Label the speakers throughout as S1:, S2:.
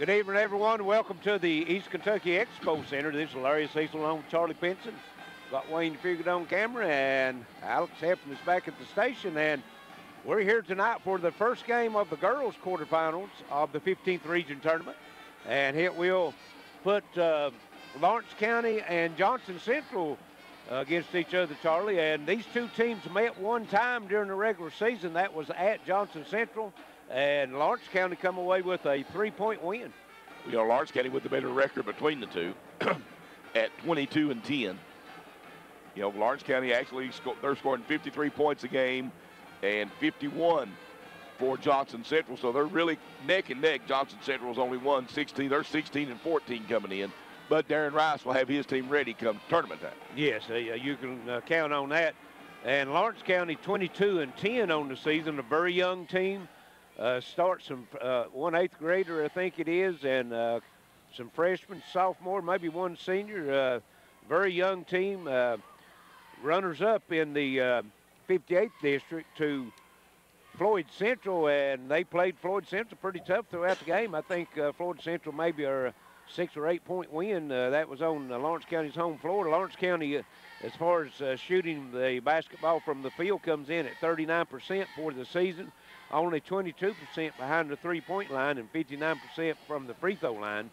S1: Good evening, everyone. Welcome to the East Kentucky Expo Center. This is Larry Cecil along with Charlie Pinson. Got Wayne Figured on camera, and Alex Heflin is back at the station. And we're here tonight for the first game of the girls' quarterfinals of the 15th Region Tournament. And it will put Lawrence County and Johnson Central against each other, Charlie. And these two teams met one time during the regular season. That was at Johnson Central. And Lawrence County come away with a 3-point win.
S2: You know, Lawrence County with the better record between the two at 22-10. You know, Lawrence County actually, they're scoring 53 points a game and 51 for Johnson Central. So they're really neck and neck. Johnson Central's only won 16. They're 16-14 coming in. But Darren Rice will have his team ready come tournament time.
S1: Yes, you can count on that. And Lawrence County 22-10 on the season, a very young team. Starts some one 8th grader, I think it is, and some freshmen, sophomore, maybe one senior. Very young team. Runners up in the 58th district to Floyd Central, and they played Floyd Central pretty tough throughout the game. I think Floyd Central maybe a 6 or 8 point win. That was on Lawrence County's home floor. Lawrence County, as far as shooting the basketball from the field, comes in at 39% for the season. Only 22% behind the three-point line and 59% from the free throw line.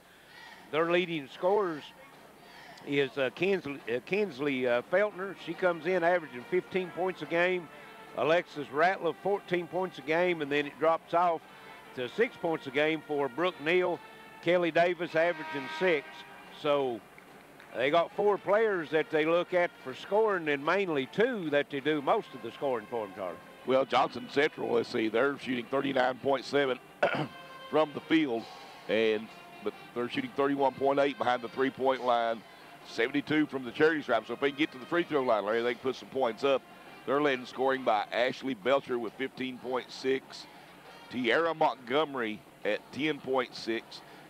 S1: Their leading scorers is Kinsley Feltner. She comes in averaging 15 points a game. Alexis Ratliff, 14 points a game, and then it drops off to 6 points a game for Brooke Neal. Kelly Davis averaging 6. So they got 4 players that they look at for scoring, and mainly 2 that they do most of the scoring for them, Charlie.
S2: Well, Johnson Central, let's see, they're shooting 39.7 from the field, but they're shooting 31.8 behind the three-point line, 72 from the charity stripe. So if they can get to the free throw line, Larry, they can put some points up. They're led in scoring by Ashley Belcher with 15.6, Tiara Montgomery at 10.6. Then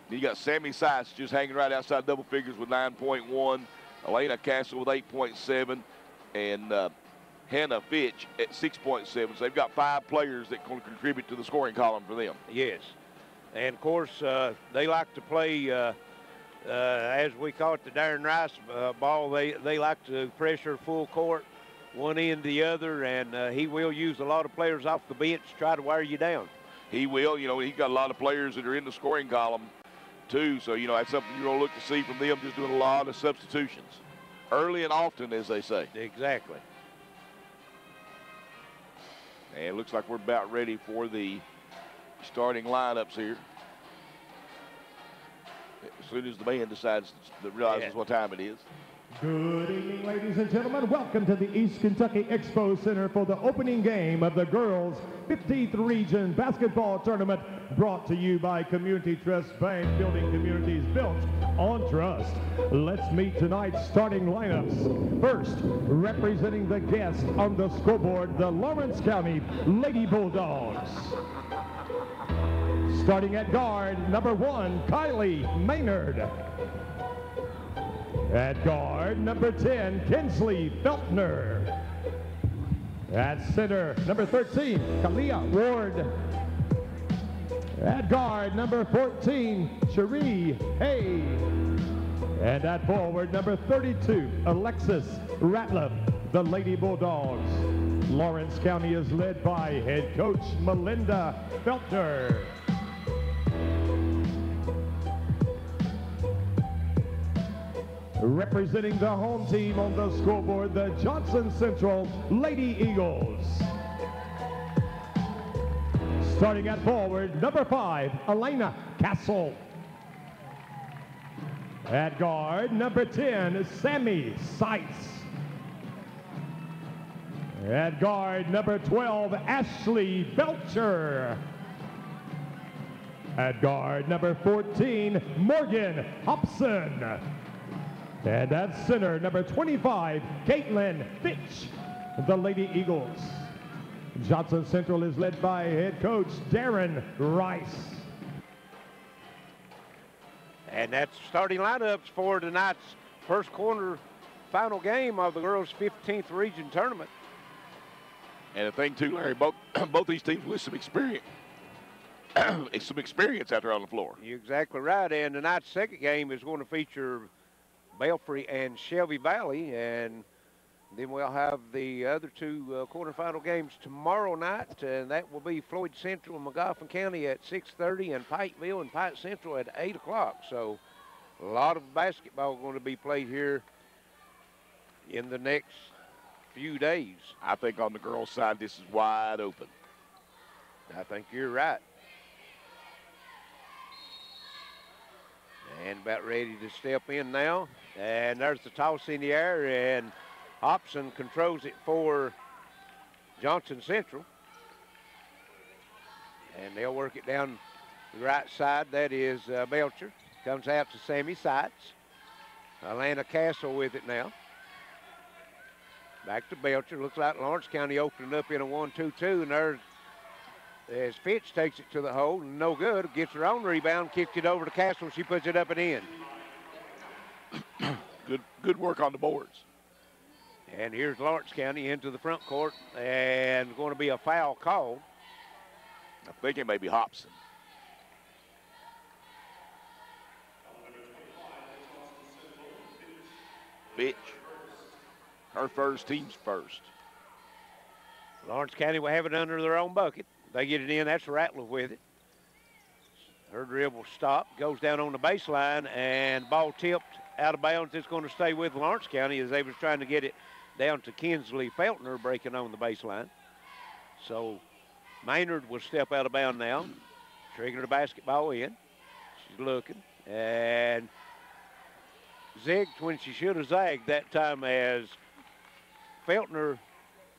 S2: you got Sammy Sykes just hanging right outside double figures with 9.1, Elena Castle with 8.7, and Hannah Fitch at 6.7. So they've got 5 players that can contribute to the scoring column for them.
S1: Yes. And, of course, they like to play, as we call it, the Darren Rice ball. They like to pressure full court, one end to the other, and he will use a lot of players off the bench to try to wear you down.
S2: He will. You know, he's got a lot of players that are in the scoring column, too. So, you know, that's something you're going to look to see from them, just doing a lot of substitutions. Early and often, as they say.
S1: Exactly.
S2: And it looks like we're about ready for the starting lineups here. As soon as the band decides to realizes what time it is.
S3: Good evening, ladies and gentlemen. Welcome to the East Kentucky Expo Center for the opening game of the girls' 15th Region Basketball Tournament, brought to you by Community Trust Bank, building communities built on trust. Let's meet tonight's starting lineups. First, representing the guests on the scoreboard, the Lawrence County Lady Bulldogs. Starting at guard, number 1, Kylie Maynard. At guard, number 10, Kinsley Feltner. At center, number 13, Kalia Ward. At guard, number 14, Cherie Hay. And at forward, number 32, Alexis Ratliff, the Lady Bulldogs. Lawrence County is led by head coach Melinda Feltner. Representing the home team on the scoreboard, the Johnson Central Lady Eagles. Starting at forward, number 5, Elena Castle. At guard, number 10, Sammy Sykes. At guard, number 12, Ashley Belcher. At guard, number 14, Morgan Hobson. And at center, number 25, Caitlin Fitch, the Lady Eagles. Johnson Central is led by head coach Darren Rice.
S1: And that's starting lineups for tonight's first quarter final game of the girls' 15th Region Tournament.
S2: And the thing, too, Larry, both these teams with some experience. some experience out there on the floor.
S1: You're exactly right. And tonight's second game is going to feature Belfry and Shelby Valley, and then we'll have the other two quarterfinal games tomorrow night, and that will be Floyd Central and McGoffin County at 6:30, and Pikeville and Pike Central at 8 o'clock. So a lot of basketball going to be played here in the next few days.
S2: I think on the girls' side, this is wide open.
S1: I think you're right. And about ready to step in now. And there's the toss in the air, and Hobson controls it for Johnson Central. And they'll work it down the right side. That is Belcher. Comes out to Sammy Seitz. Atlanta Castle with it now. Back to Belcher. Looks like Lawrence County opening up in a 1-2-2, and there's as Fitch takes it to the hole, no good. Gets her own rebound, kicks it over to Castle. She puts it up and in.
S2: Good work on the boards.
S1: And here's Lawrence County into the front court, and going to be a foul call.
S2: I think it may be Hobson. Fitch. Her first, team's first.
S1: Lawrence County will have it under their own bucket. They get it in. That's Rattler with it. Her dribble stopped, goes down on the baseline, and ball tipped out of bounds. It's going to stay with Lawrence County as they was trying to get it down to Kinsley Feltner breaking on the baseline. So Maynard will step out of bounds now, trigger the basketball in. She's looking and zigged when she should have zagged that time as Feltner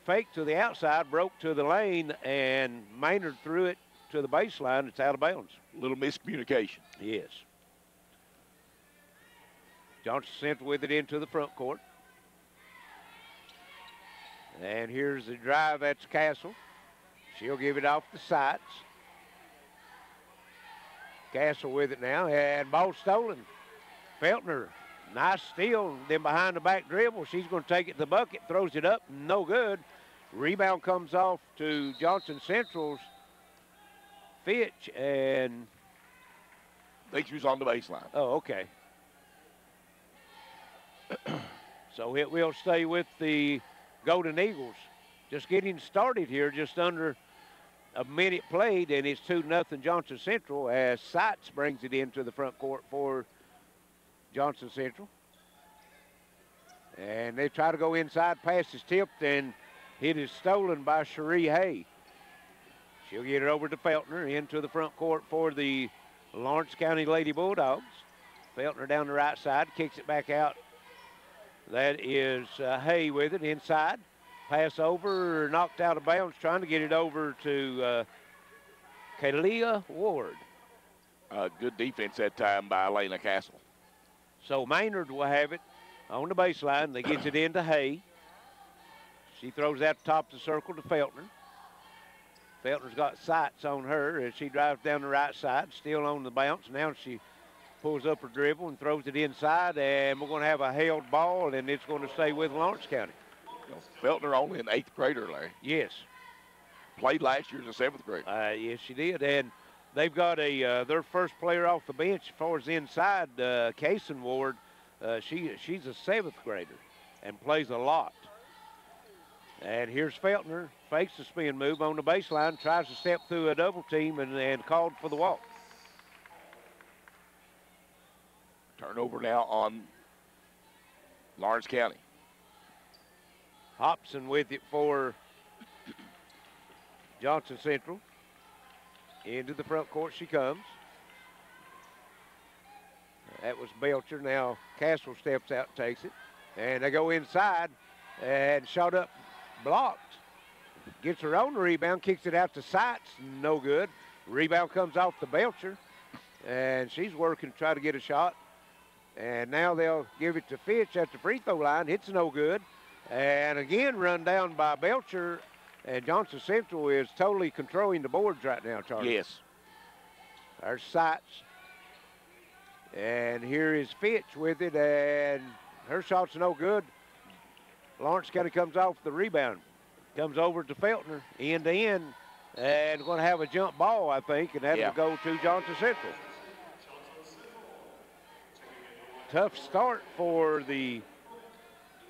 S1: faked to the outside, broke to the lane, and Maynard threw it to the baseline. It's out of bounds.
S2: A little miscommunication.
S1: Yes. Johnson Central with it into the front court. And here's the drive. That's Castle. She'll give it off the Seitz. Castle with it now, and ball stolen. Feltner, nice steal. Then behind the back dribble, she's going to take it to the bucket, throws it up, no good. Rebound comes off to Johnson Central's Fitch, and
S2: I think she was on the baseline.
S1: Oh, okay. So it will stay with the Golden Eagles. Just getting started here, just under a minute played, and it's 2-0 Johnson Central as Seitz brings it into the front court for Johnson Central. And they try to go inside, pass is tipped, and it is stolen by Cherie Hay. She'll get it over to Feltner into the front court for the Lawrence County Lady Bulldogs. Feltner down the right side, kicks it back out. That is Hay with it inside. Pass over, knocked out of bounds, trying to get it over to Kalia Ward.
S2: Good defense that time by Elena Castle.
S1: So Maynard will have it on the baseline. They gets it into Hay. She throws out the top of the circle to Feltner. Feltner's got Seitz on her as she drives down the right side, still on the bounce. Now she pulls up her dribble and throws it inside, and we're going to have a held ball, and it's going to stay with Lawrence County.
S2: Feltner only an 8th grader, Larry.
S1: Yes.
S2: Played last year as a 7th grader.
S1: Yes, she did, and they've got their first player off the bench as far as inside, Kaysen Ward. She's a 7th grader and plays a lot. And here's Feltner, fakes the spin move on the baseline, tries to step through a double team and called for the walk.
S2: Turnover now on Lawrence County.
S1: Hobson with it for Johnson Central. Into the front court she comes. That was Belcher. Now Castle steps out and takes it. And they go inside and shot up blocked. Gets her own rebound, kicks it out to Seitz, no good. Rebound comes off to Belcher, and she's working to try to get a shot. And now they'll give it to Fitch at the free throw line. It's no good. And again, run down by Belcher, and Johnson Central is totally controlling the boards right now, Charlie.
S2: Yes.
S1: There's Seitz. And here is Fitch with it, and her shot's no good. Lawrence County comes off the rebound. Comes over to Feltner, end to end. And going to have a jump ball, I think, and that'll
S2: Yeah.
S1: go to Johnson Central. Tough start for the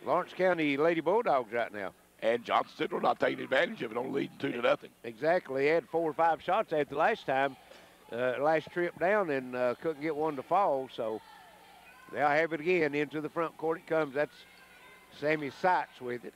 S1: Lawrence County Lady Bulldogs right now.
S2: And Johnson Central not taking advantage of it, only leading 2-0.
S1: Exactly. They had 4 or 5 shots at the last time, last trip down, and couldn't get one to fall. So they'll have it again into the front court. It comes. That's Sammy Seitz with it.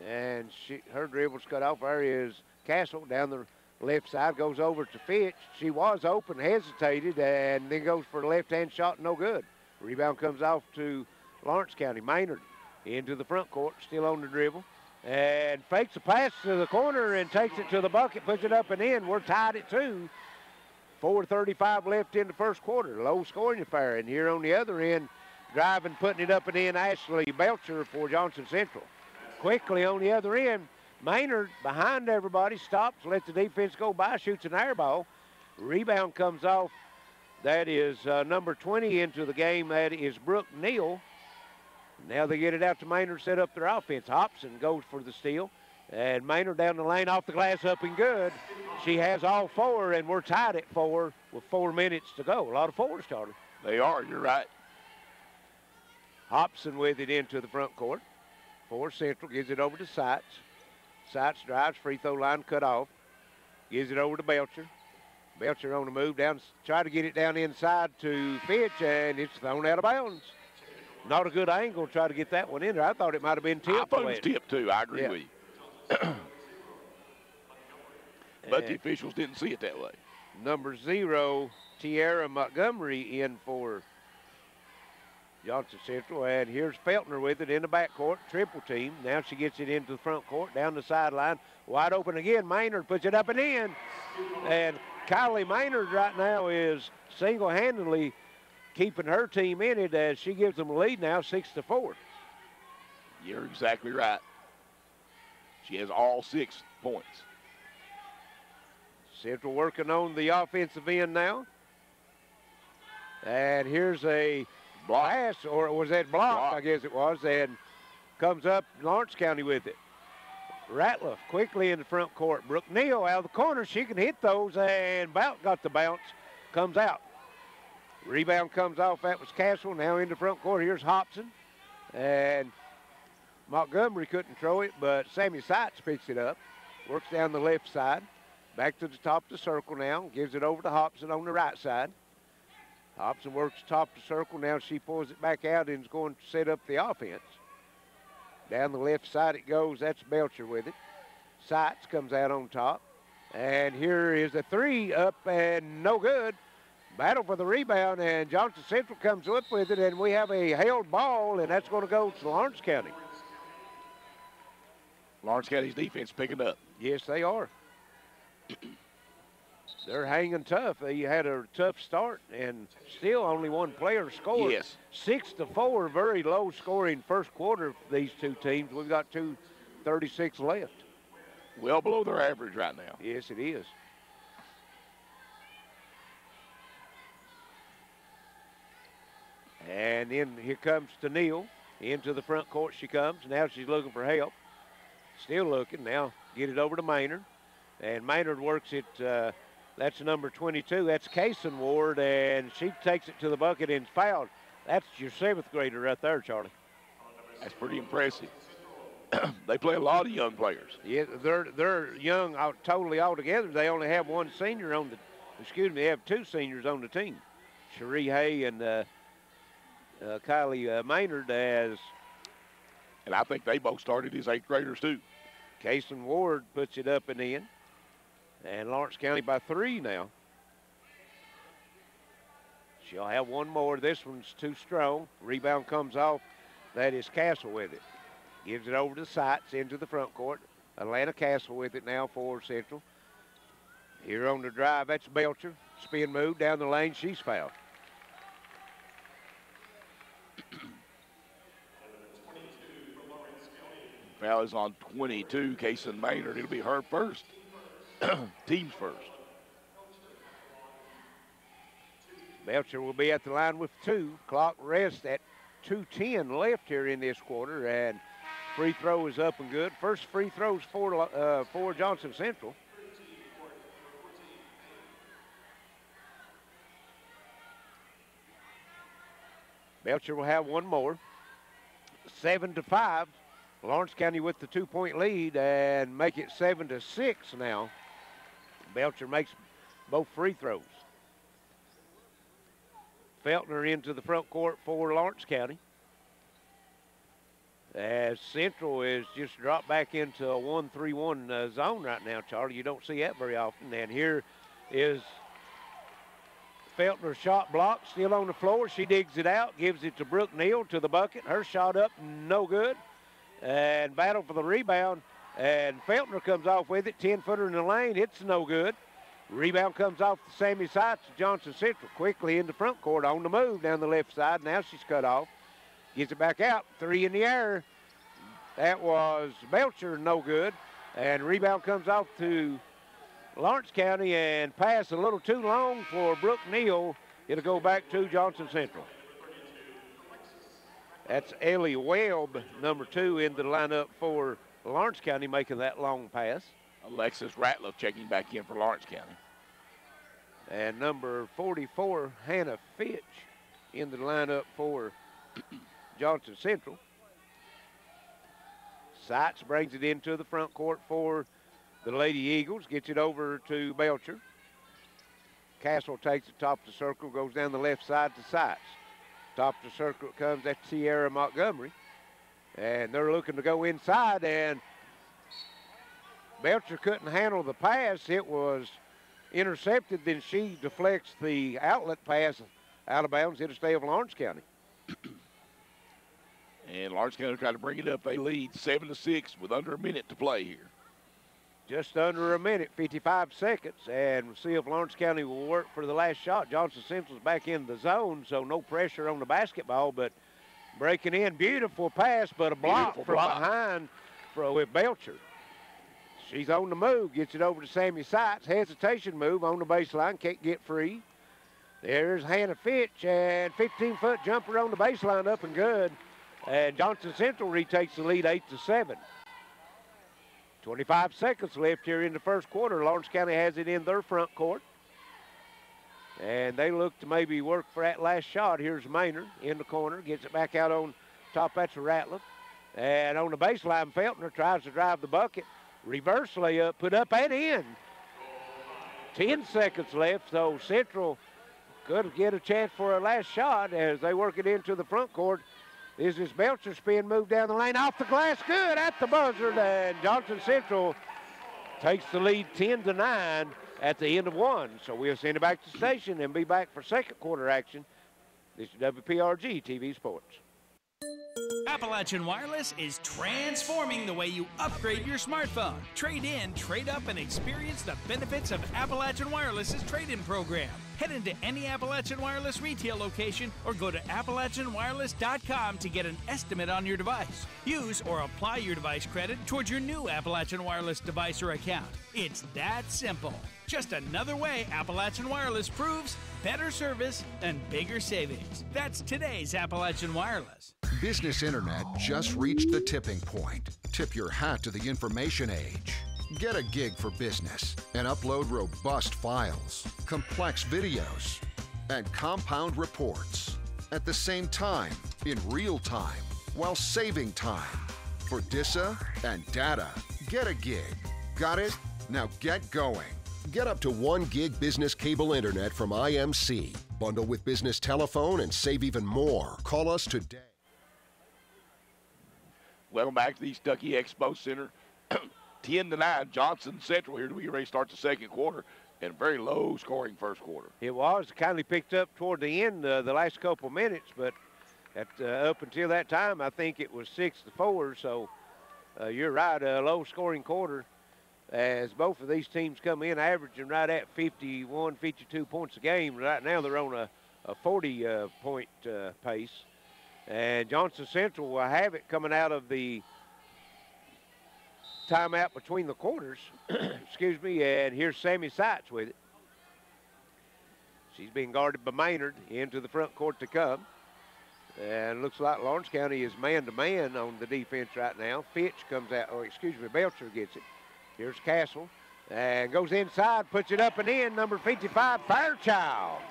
S1: And her dribble's cut off. There is Castle down the left side, goes over to Fitch. She was open, hesitated, and then goes for a left-hand shot, no good. Rebound comes off to Lawrence County. Maynard into the front court, still on the dribble, and fakes a pass to the corner and takes it to the bucket, puts it up and in. We're tied at 2. 4:35 left in the first quarter. Low scoring affair. And here on the other end, driving, putting it up and in, Ashley Belcher for Johnson Central. Quickly on the other end, Maynard behind everybody, stops, lets the defense go by, shoots an air ball. Rebound comes off. That is number 20 into the game. That is Brooke Neal. Now they get it out to Maynard, set up their offense. Hobson goes for the steal. And Maynard down the lane, off the glass, up and good. She has all 4, and we're tied at 4 with 4 minutes to go. A lot of 4s, Charlie.
S2: They are, you're right.
S1: Hobson with it into the front court. For Central, gives it over to Seitz. Seitz drives, free throw line cut off. Gives it over to Belcher. Belcher on the move down, try to get it down inside to Fitch, and it's thrown out of bounds. Not a good angle, try to get that one in there. I thought it might have been tipped.
S2: I thought it was tipped too, I agree with you. But the officials didn't see it that way.
S1: Number 0, Tiara Montgomery in for Johnson Central, and here's Feltner with it in the backcourt, triple team. Now she gets it into the front court, down the sideline, wide open again. Maynard puts it up and in, and Kylie Maynard right now is single-handedly keeping her team in it as she gives them a lead now, 6-4.
S2: You're exactly right. She has all 6 points.
S1: Central working on the offensive end now. And here's a pass, or was that block? I guess it was, and comes up Lawrence County with it. Ratliff quickly in the front court. Brooke Neal out of the corner. She can hit those, and about got the bounce. Comes out. Rebound comes off. That was Castle. Now in the front court. Here's Hobson. And Montgomery couldn't throw it, but Sammy Seitz picks it up. Works down the left side. Back to the top of the circle now. Gives it over to Hobson on the right side. Hobson works top of the circle. Now she pulls it back out and is going to set up the offense. Down the left side it goes. That's Belcher with it. Seitz comes out on top. And here is a 3 up and no good. Battle for the rebound, and Johnson Central comes up with it, and we have a held ball, and that's going to go to Lawrence County.
S2: Lawrence County's defense picking up.
S1: Yes, they are. They're hanging tough. They had a tough start, and still only one player scored.
S2: Yes.
S1: 6-4, very low scoring first quarter for these two teams. We've got 2:36 left.
S2: Well below their average right now.
S1: Yes, it is. And then here comes Neal. Into the front court she comes. Now she's looking for help. Still looking. Now get it over to Maynard. And Maynard works it. That's number 22. That's Kaysen Ward. And she takes it to the bucket and is fouled. That's your 7th grader right there, Charlie.
S2: That's pretty impressive. They play a lot of young players.
S1: Yeah, they're young totally all together. They only have one senior on the, they have 2 seniors on the team. Cherie Hay and Kylie Maynard as.
S2: And I think they both started as 8th graders too.
S1: Kaysen Ward puts it up and in. And Lawrence County by 3 now. She'll have one more. This one's too strong. Rebound comes off. That is Castle with it. Gives it over to Seitz into the front court. Atlanta Castle with it now for Central. Here on the drive, that's Belcher. Spin move down the lane. She's fouled.
S2: Foul is on 22, Kaysen Maynard. It'll be her first. Team's first.
S1: Belcher will be at the line with 2. Clock rest at 2:10 left here in this quarter, and free throw is up and good. First free throws for Johnson Central. Belcher will have one more. 7-5. Lawrence County with the 2-point lead and make it 7-6 now. Belcher makes both free throws. Feltner into the front court for Lawrence County. As Central is just dropped back into a 1-3-1 zone right now, Charlie. You don't see that very often. And here is Feltner's shot block, still on the floor. She digs it out, gives it to Brooke Neal to the bucket. Her shot up, no good. And battle for the rebound. And Feltner comes off with it, 10-footer in the lane. It's no good. Rebound comes off to Sammy Seitz to Johnson Central. Quickly in the front court, on the move down the left side. Now she's cut off. Gets it back out, 3 in the air. That was Belcher, no good. And rebound comes off to Lawrence County and pass a little too long for Brooke Neal. It'll go back to Johnson Central. That's Ellie Webb, number 2, in the lineup for Lawrence County, making that long pass.
S2: Alexis Ratliff checking back in for Lawrence County.
S1: And number 44, Hannah Fitch, in the lineup for Johnson Central. Seitz brings it into the front court for the Lady Eagles, gets it over to Belcher. Castle takes the top of the circle, goes down the left side to Seitz. Top of the circle comes at Sierra Montgomery. And they're looking to go inside, and Belcher couldn't handle the pass. It was intercepted, then she deflects the outlet pass out of bounds. It'll stay of Lawrence County.
S2: And Lawrence County trying to bring it up. They lead 7-6 with under a minute to play here.
S1: Just under a minute, 55 seconds, and we'll see if Lawrence County will work for the last shot. Johnson Central's back in the zone, so no pressure on the basketball, but breaking in, beautiful pass, but a block from behind with Belcher. She's on the move, gets it over to Sammy Seitz. Hesitation move on the baseline, can't get free. There's Hannah Fitch, and 15-foot jumper on the baseline, up and good. And Johnson Central retakes the lead 8-7. 25 seconds left here in the first quarter. Lawrence County has it in their front court. And they look to maybe work for that last shot. Here's Maynard in the corner, gets it back out on top. That's a Ratliff. And on the baseline, Feltner tries to drive the bucket. Reverse layup, put up and in. 10 seconds left, so Central could get a chance for a last shot as they work it into the front court. This is Belcher spin move down the lane, off the glass, good at the buzzer, and Johnson Central takes the lead 10-9 at the end of one. So we'll send it back to the station and be back for second quarter action. This is WPRG TV Sports.
S4: Appalachian Wireless is transforming the way you upgrade your smartphone. Trade in, trade up, and experience the benefits of Appalachian Wireless's trade-in program. Head into any Appalachian Wireless retail location or go to AppalachianWireless.com to get an estimate on your device. Use or apply your device credit towards your new Appalachian Wireless device or account. It's that simple. Just another way Appalachian Wireless proves better service and bigger savings. That's today's Appalachian Wireless.
S5: Business Internet just reached the tipping point. Tip your hat to the information age. Get a gig for business and upload robust files, complex videos, and compound reports at the same time, in real time, while saving time. For DISA and data, get a gig. Got it? Now get going. Get up to 1 gig business cable internet from IMC. Bundle with business telephone and save even more. Call us today.
S2: Welcome back to the East Kentucky Expo Center. 10-9, Johnson Central here to be ready to start the second quarter, and a very low scoring first quarter.
S1: It was kindly picked up toward the end the last couple minutes, but up until that time, I think it was 6-4. So you're right, a low scoring quarter as both of these teams come in averaging right at 51, 52 points a game. Right now they're on a 40-point pace. And Johnson Central will have it coming out of the timeout between the quarters. Excuse me. And here's Sammy Seitz with it. She's being guarded by Maynard into the front court to come. And looks like Lawrence County is man-to-man on the defense right now. Fitch comes out, Belcher gets it. Here's Castle. And goes inside, puts it up and in. Number 55, Fairchild.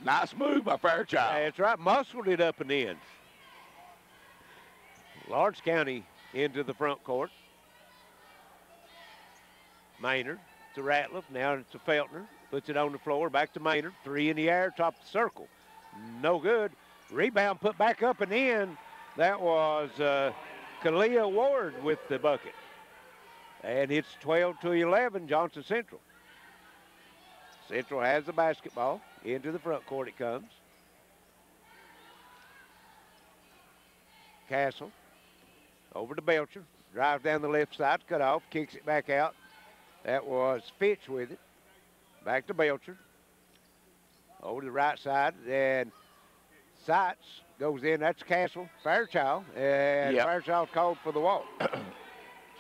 S2: Nice move by Fairchild.
S1: That's right, muscled it up and in. Lawrence County into the front court. Maynard to Ratliff. Now it's to Feltner. Puts it on the floor. Back to Maynard. 3 in the air, top of the circle. No good. Rebound put back up and in. That was Kalia Ward with the bucket. And it's 12-11, Johnson Central. Central has the basketball. Into the front court it comes. Castle over to Belcher. Drives down the left side, cut off, kicks it back out. That was Fitch with it. Back to Belcher. Over to the right side, and Seitz goes in. That's Castle, Fairchild, and Fairchild called for the walk.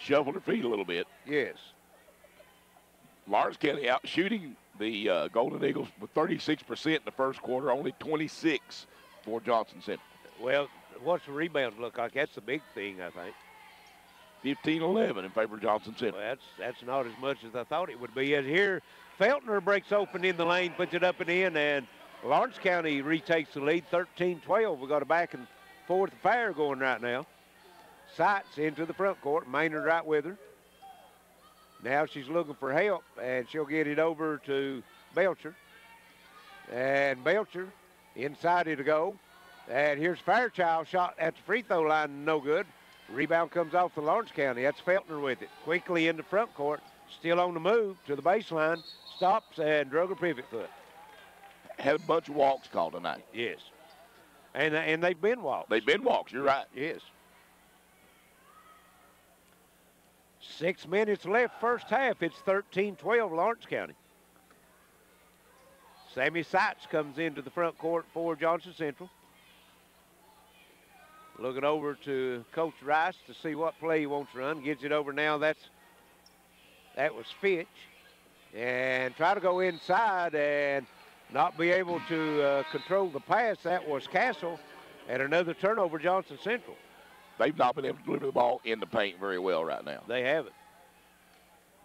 S2: Shuffled her feet a little bit.
S1: Yes.
S2: Lawrence County out shooting the Golden Eagles with 36% in the first quarter, only 26 for Johnson Central.
S1: Well, what's the rebounds look like? That's the big thing, I think.
S2: 15-11 in favor of Johnson Central.
S1: Well, that's not as much as I thought it would be. And here, Feltner breaks open in the lane, puts it up and in, and Lawrence County retakes the lead, 13-12. We've got a back and forth affair going right now. Seitz into the front court, Maynard right with her. Now she's looking for help, and she'll get it over to Belcher. And Belcher inside it to go. And here's Fairchild, shot at the free throw line, no good. Rebound comes off to Lawrence County. That's Feltner with it. Quickly in the front court, still on the move to the baseline, stops and drug a pivot foot.
S2: Had a bunch of walks called tonight.
S1: Yes. And they've been walks.
S2: They've been walks, you're right.
S1: Yes. 6 minutes left first half. It's 13-12 Lawrence County. Sammy Seitz comes into the front court for Johnson Central. Looking over to Coach Rice to see what play he wants to run. Gets it over now. That was Fitch. And try to go inside and not be able to control the pass. That was Castle. And another turnover, Johnson Central.
S2: They've not been able to deliver the ball in the paint very well right now.
S1: They haven't.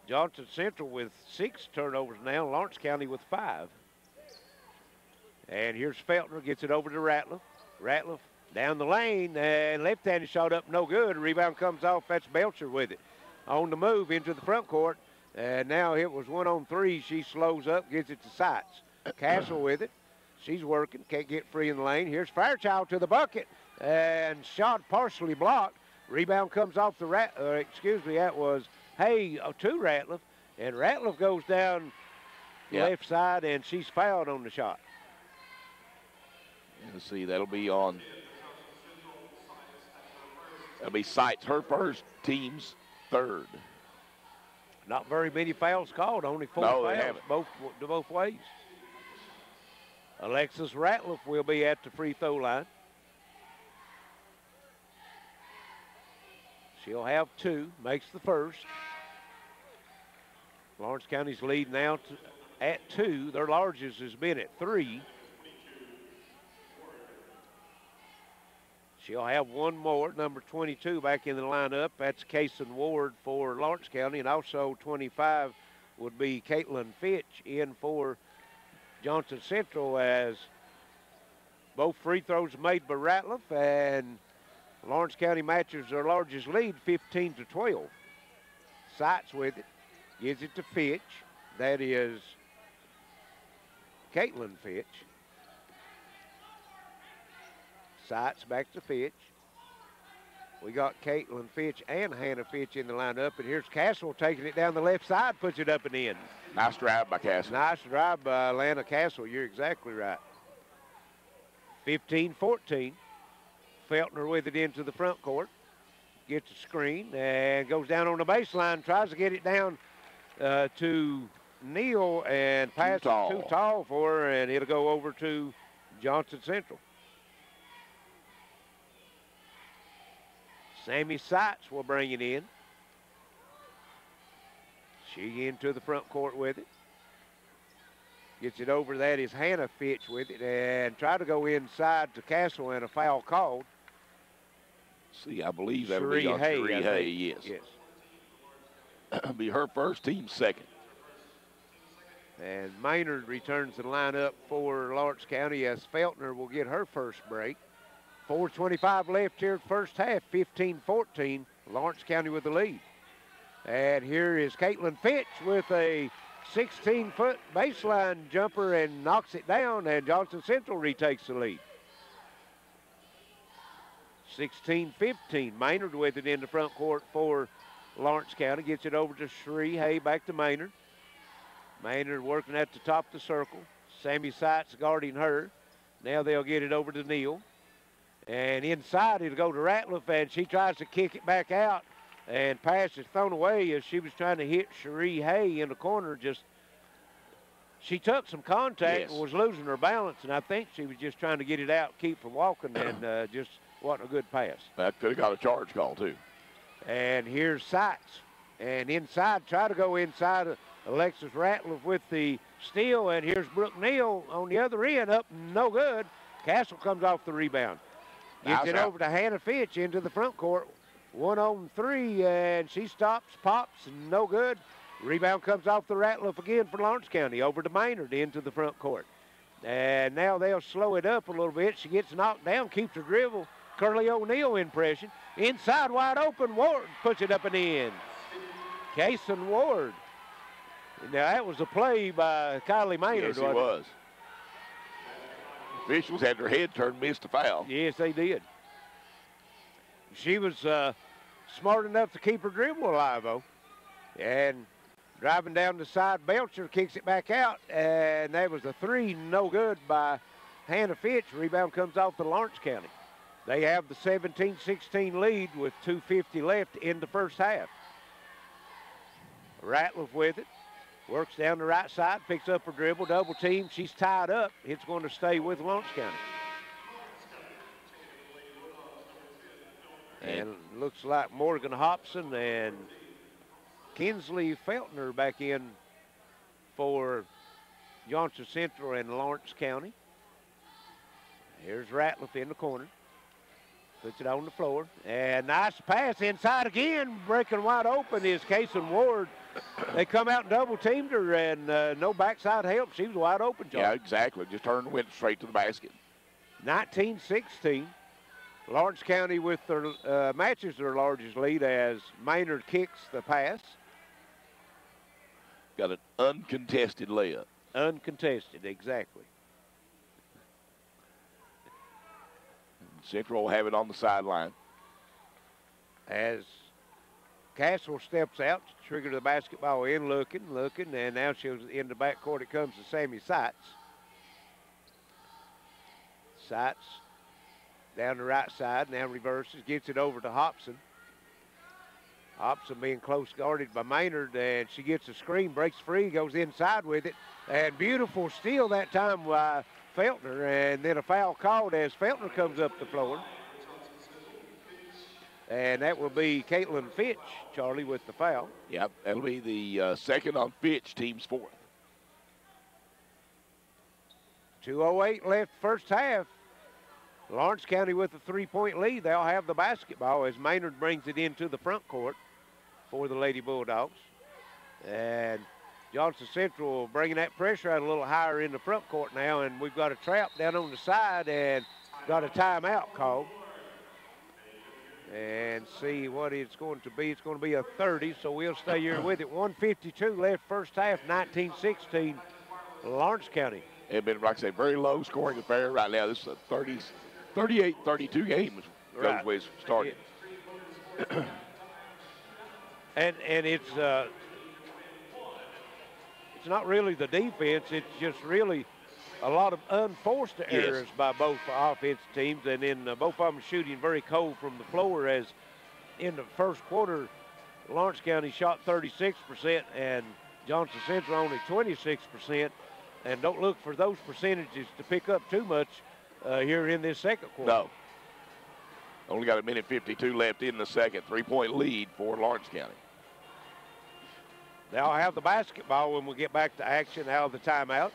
S1: Johnson Central with 6 turnovers now. Lawrence County with 5. And here's Feltner. Gets it over to Ratliff. Ratliff down the lane, and left-handed shot up, no good. Rebound comes off. That's Belcher with it. On the move into the front court, and now it was 1-on-3. She slows up, gives it to Seitz. Castle with it. She's working, can't get free in the lane. Here's Fairchild to the bucket, and shot partially blocked. Rebound comes off the that was Hay to Ratliff, and Ratliff goes down left side, and she's fouled on the shot.
S2: Let's see, that'll be Seitz, her first, team's third.
S1: Not very many fouls called, only 4 fouls both ways. Alexis Ratliff will be at the free throw line. She'll have 2, makes the first. Lawrence County's lead now at 2. Their largest has been at 3. She'll have 1 more, number 22 back in the lineup. That's Kason Ward for Lawrence County, and also 25 would be Caitlin Fitch in for Johnson Central, as both free throws made by Ratliff, and Lawrence County matches their largest lead, 15-12. Seitz with it, gives it to Fitch. That is Caitlin Fitch. Seitz back to Fitch. We got Caitlin Fitch and Hannah Fitch in the lineup, and here's Castle taking it down the left side, puts it up and in.
S2: Nice drive by Castle.
S1: Nice drive by Atlanta Castle. You're exactly right. 15-14. Feltner with it into the front court. Gets a screen and goes down on the baseline. Tries to get it down to Neal, and passes too tall for her, and it'll go over to Johnson Central. Sammy Seitz will bring it in. She into the front court with it. Gets it over. That is Hannah Fitch with it, and try to go inside to Castle, and a foul called.
S2: See, I believe that would be on Cherie Hay, yes. It'll be her first, team second.
S1: And Maynard returns the lineup for Lawrence County as Feltner will get her first break. 4:25 left here first half, 15-14. Lawrence County with the lead. And here is Caitlin Fitch with a 16-foot baseline jumper and knocks it down, and Johnson Central retakes the lead. 16-15. Maynard with it in the front court for Lawrence County. Gets it over to Shree Hay, back to Maynard. Maynard working at the top of the circle. Sammy Seitz guarding her. Now they'll get it over to Neal. And inside it'll go to Ratliff, and she tries to kick it back out. And pass is thrown away as she was trying to hit Cherie Hay in the corner. She took some contact and was losing her balance, and I think she was just trying to get it out, keep from walking, and just wasn't a good pass.
S2: That could have got a charge call, too.
S1: And here's Seitz. And inside, try to go inside Alexis Ratliff with the steal, and here's Brooke Neal on the other end, up no good. Castle comes off the rebound. Gets it over to Hannah Fitch into the front court. 1-on-3, and she stops, pops, no good. Rebound comes off the Ratliff again for Lawrence County. Over to Maynard into the front court. And now they'll slow it up a little bit. She gets knocked down, keeps her dribble. Curly O'Neill in pressure. Inside wide open, Ward puts it up and in. Kason Ward. Now that was a play by Kylie Maynard.
S2: Yes, it was. Officials had their head turned, missed a foul.
S1: Yes, they did. She was smart enough to keep her dribble alive, though. And driving down the side, Belcher kicks it back out, and that was a three, no good by Hannah Fitch. Rebound comes off to Lawrence County. They have the 17-16 lead with 2:50 left in the first half. Ratliff with it. Works down the right side, picks up her dribble, double team. She's tied up. It's going to stay with Lawrence County. And looks like Morgan Hobson and Kinsley Feltner back in for Johnson Central and Lawrence County. Here's Ratliff in the corner. Puts it on the floor. And nice pass inside again. Breaking wide open is Kason Ward. They come out and double-teamed her, and no backside help. She was wide open, John.
S2: Yeah, exactly. Just turned and went straight to the basket.
S1: 19-16. Lawrence County with their matches their largest lead as Maynard kicks the pass.
S2: Got an uncontested layup.
S1: Uncontested, exactly.
S2: Central will have it on the sideline.
S1: As Castle steps out to trigger the basketball in, looking, and now she's in the backcourt. It comes to Sammy Seitz. Seitz down the right side, now reverses, gets it over to Hobson. Hobson being close guarded by Maynard, and she gets a screen, breaks free, goes inside with it, and beautiful steal that time by Feltner, and then a foul called as Feltner comes up the floor. And that will be Caitlin Fitch, Charlie, with the foul.
S2: Yep, that'll be the second on Fitch, team's fourth.
S1: 2:08 left first half. Lawrence County with a three-point lead. They'll have the basketball as Maynard brings it into the front court for the Lady Bulldogs. And Johnson Central bringing that pressure out a little higher in the front court now, and we've got a trap down on the side and got a timeout called. And see what it's going to be. It's going to be a 30, so we'll stay here with it. 1:52 left first half, 19-16, Lawrence County.
S2: It's been, like I say, very low scoring affair right now. This is a 38-32 game goes the way it's started.
S1: And it's not really the defense. It's just really a lot of unforced errors by both offensive teams, and then both of them shooting very cold from the floor. As in the first quarter, Lawrence County shot 36% and Johnson Central only 26%. And don't look for those percentages to pick up too much here in this second quarter.
S2: No. Only got a minute 52 left in the second. 3-point lead for Lawrence County.
S1: They'll have the basketball when we get back to action out of the timeout.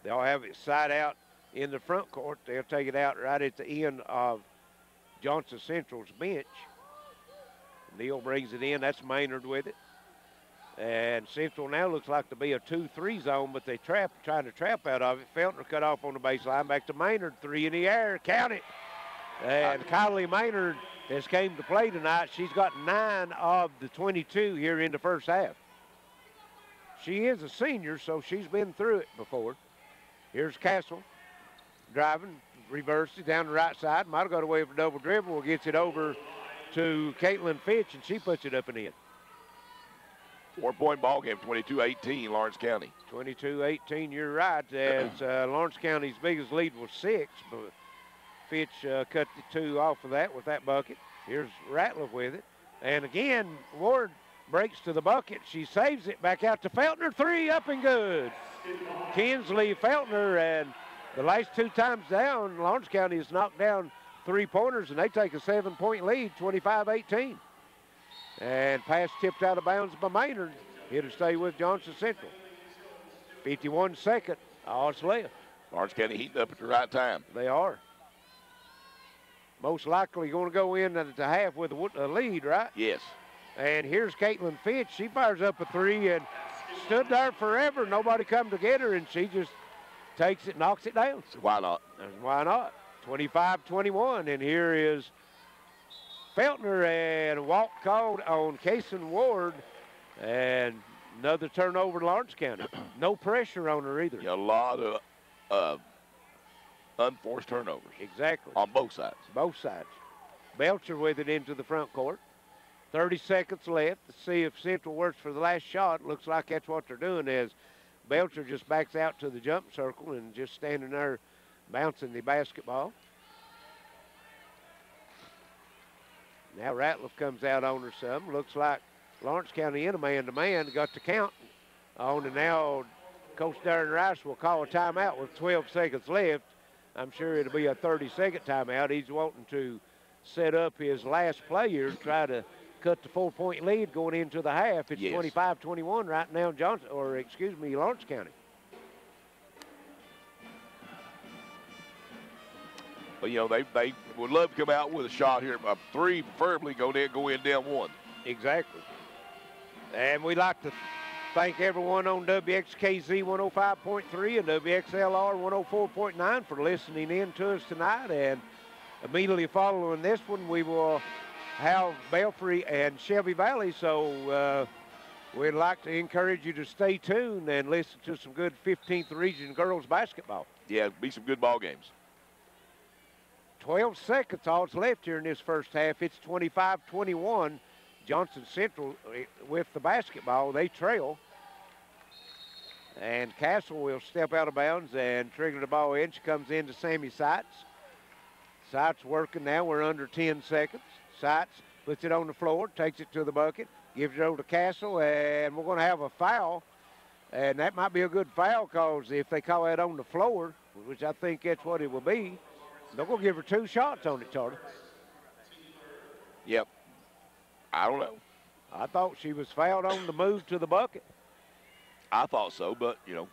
S1: They'll have it side out in the front court. They'll take it out right at the end of Johnson Central's bench. Neal brings it in. That's Maynard with it. And Central now looks like to be a 2-3 zone, but they trying to trap out of it. Feltner cut off on the baseline. Back to Maynard. 3 in the air. Count it. And Kylie Maynard has came to play tonight. She's got 9 of the 22 here in the first half. She is a senior, so she's been through it before. Here's Castle driving, reverses down the right side. Might have got away with a double dribble. Gets it over to Caitlin Fitch, and she puts it up and in.
S2: 4-point ball game, 22-18, Lawrence County.
S1: 22-18, you're right. As Lawrence County's biggest lead was 6, but Fitch cut the 2 off of that with that bucket. Here's Ratliff with it. And again, Ward breaks to the bucket. She saves it back out to Feltner. 3 up and good. Kinsley Feltner, and the last 2 times down, Lawrence County has knocked down 3-pointers, and they take a 7-point lead, 25-18. And pass tipped out of bounds by Maynard. Here to stay with Johnson Central. 51 second, all that's left.
S2: Lawrence County heating up at the right time.
S1: They are. Most likely going to go in at the half with a lead, right?
S2: Yes.
S1: And here's Caitlin Fitch. She fires up a 3 and stood there forever. Nobody come to get her, and she just takes it, knocks it down.
S2: So why not?
S1: And why not? 25-21, and here is Feltner, and a walk called on Kason Ward, and another turnover to Lawrence County. No pressure on her either.
S2: Yeah, a lot of unforced turnovers.
S1: Exactly.
S2: On both sides.
S1: Both sides. Belcher with it into the front court. 30 seconds left to see if Central works for the last shot. Looks like that's what they're doing, as Belcher just backs out to the jump circle and just standing there bouncing the basketball. Now Ratliff comes out on her some. Looks like Lawrence County in a man-to-man. Got the count on, and now Coach Darren Rice will call a timeout with 12 seconds left. I'm sure it'll be a 30-second timeout. He's wanting to set up his last player, try to cut the 4-point lead going into the half. It's 25-21 right now, Lawrence County.
S2: But, you know, they would love to come out with a shot here. A 3 preferably go in down 1.
S1: Exactly. And we'd like to thank everyone on WXKZ 105.3 and WXLR 104.9 for listening in to us tonight. And immediately following this one, we will have Belfry and Shelby Valley. So we'd like to encourage you to stay tuned and listen to some good 15th Region girls basketball.
S2: Yeah, be some good ball games.
S1: 12 seconds all that's left here in this first half. It's 25-21. Johnson Central with the basketball. They trail. And Castle will step out of bounds and trigger the ball in. She comes into Sammy Seitz. Seitz working now. We're under 10 seconds. Seitz puts it on the floor, takes it to the bucket, gives it over to Castle, and we're going to have a foul. And that might be a good foul, because if they call that on the floor, which I think that's what it will be, they're going to give her 2 shots on it, Charlie.
S2: Yep. I don't know.
S1: I thought she was fouled on the move to the bucket.
S2: I thought so, but, you know.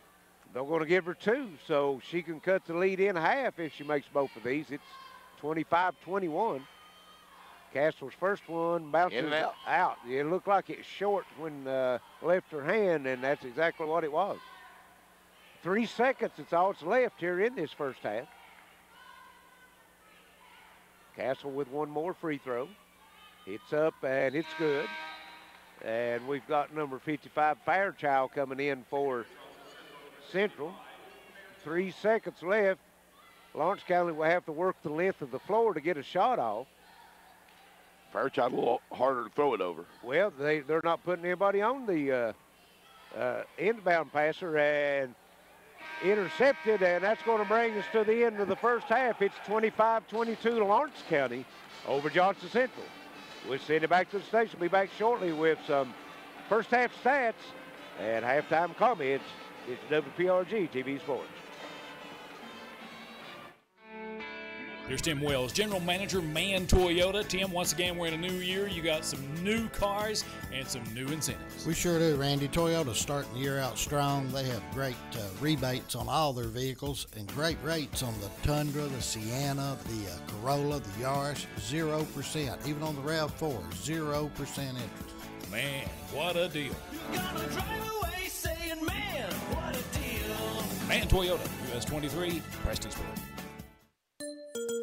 S1: They're going to give her 2, so she can cut the lead in half if she makes both of these. It's 25-21. Castle's first one bounces
S2: in and
S1: out. It looked like it's short when left her hand, and that's exactly what it was. 3 seconds, it's all that's left here in this first half. Castle with one more free throw. It's up, and it's good. And we've got number 55, Fairchild, coming in for Central. 3 seconds left. Lawrence County will have to work the length of the floor to get a shot off.
S2: Fairchild a little harder to throw it over.
S1: Well, they're not putting anybody on the inbound passer, and intercepted, and that's going to bring us to the end of the first half. It's 25-22 to Lawrence County over Johnson Central. We'll send it back to the station. We'll be back shortly with some first half stats and halftime comments. It's WPRG TV Sports.
S4: Here's Tim Wells, General Manager, Mann Toyota. Tim, once again, we're in a new year. You got some new cars and some new incentives.
S6: We sure do, Randy. Toyota's starting the year out strong. They have great rebates on all their vehicles and great rates on the Tundra, the Sienna, the Corolla, the Yaris, 0%. Even on the RAV4, 0% interest.
S7: Man, what a deal.
S8: You're gonna drive away saying, man, what a deal.
S7: Man Toyota, US 23, Prestonsburg.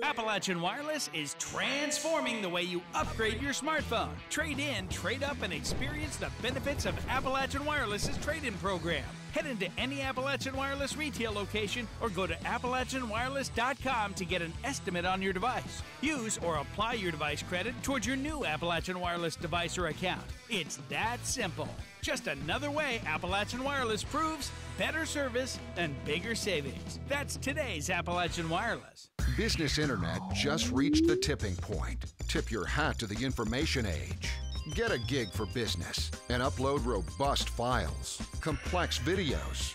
S4: Appalachian Wireless is transforming the way you upgrade your smartphone. Trade in, trade up, and experience the benefits of Appalachian Wireless's trade-in program. Head into any Appalachian Wireless retail location or go to AppalachianWireless.com to get an estimate on your device. Use or apply your device credit towards your new Appalachian Wireless device or account. It's that simple. Just another way Appalachian Wireless proves better service and bigger savings. That's today's Appalachian Wireless.
S5: Business internet just reached the tipping point. Tip your hat to the information age. Get a gig for business and upload robust files, complex videos,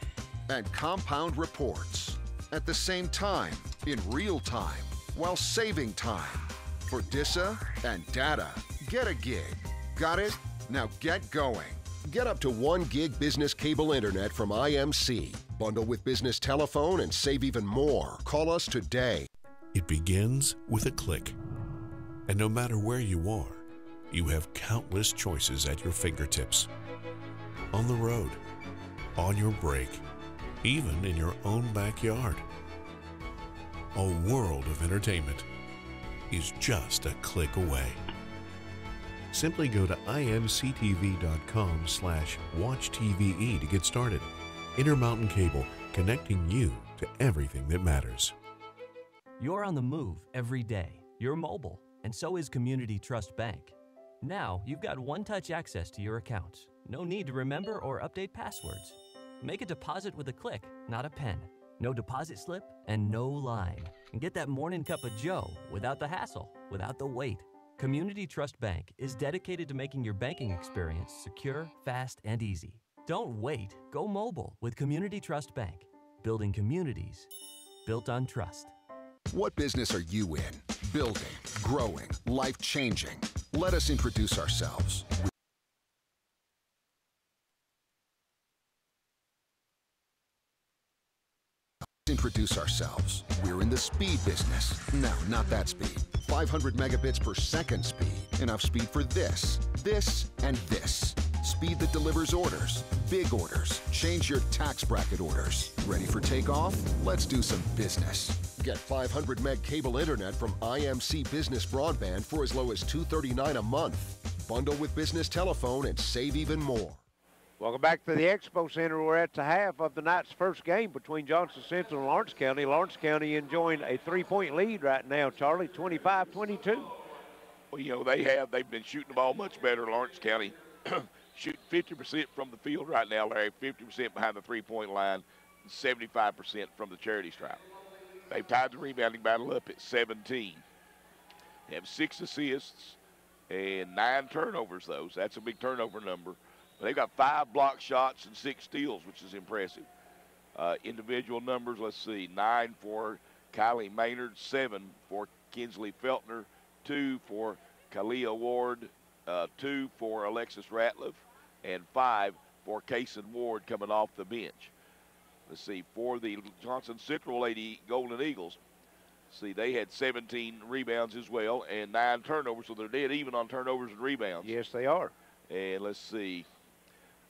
S5: and compound reports at the same time, in real time, while saving time. For DISA and data, get a gig. Got it? Now get going. Get up to 1 gig business cable internet from IMC. Bundle with business telephone and save even more. Call us today.
S9: It begins with a click. And no matter where you are, you have countless choices at your fingertips. On the road, on your break, even in your own backyard. A world of entertainment is just a click away. Simply go to imctv.com/watchtve to get started. Intermountain Cable, connecting you to everything that matters.
S10: You're on the move every day. You're mobile, and so is Community Trust Bank. Now, you've got one-touch access to your accounts. No need to remember or update passwords. Make a deposit with a click, not a pen. No deposit slip and no line. And get that morning cup of joe without the hassle, without the wait. Community Trust Bank is dedicated to making your banking experience secure, fast, and easy. Don't wait. Go mobile with Community Trust Bank. Building communities built on trust.
S5: What business are you in? Building, growing, life-changing. Let us introduce ourselves. We're in the speed business. No, not that speed. 500 megabits per second speed. Enough speed for this, and this. Speed that delivers orders, big orders. Change your tax bracket orders. Ready for takeoff? Let's do some business. Get 500 meg cable internet from IMC Business Broadband for as low as $239 a month. Bundle with business telephone and save even more.
S1: Welcome back to the Expo Center. We're at the half of the night's first game between Johnson Central and Lawrence County. Lawrence County enjoying a 3-point lead right now, Charlie, 25-22.
S2: Well, you know, they've been shooting the ball much better, Lawrence County. Shooting 50% from the field right now, Larry, 50% behind the three-point line, and 75% from the charity stripe. They've tied the rebounding battle up at 17. They have 6 assists and 9 turnovers, though, so that's a big turnover number. But they've got 5 block shots and 6 steals, which is impressive. Individual numbers, let's see, 9 for Kylie Maynard, 7 for Kinsley Feltner, 2 for Kalia Ward, 2 for Alexis Ratliff, and 5 for Kaysen Ward coming off the bench. Let's see, for the Johnson Central Lady Golden Eagles, see, they had 17 rebounds as well and 9 turnovers, so they're dead even on turnovers and rebounds.
S1: Yes, they are.
S2: And let's see,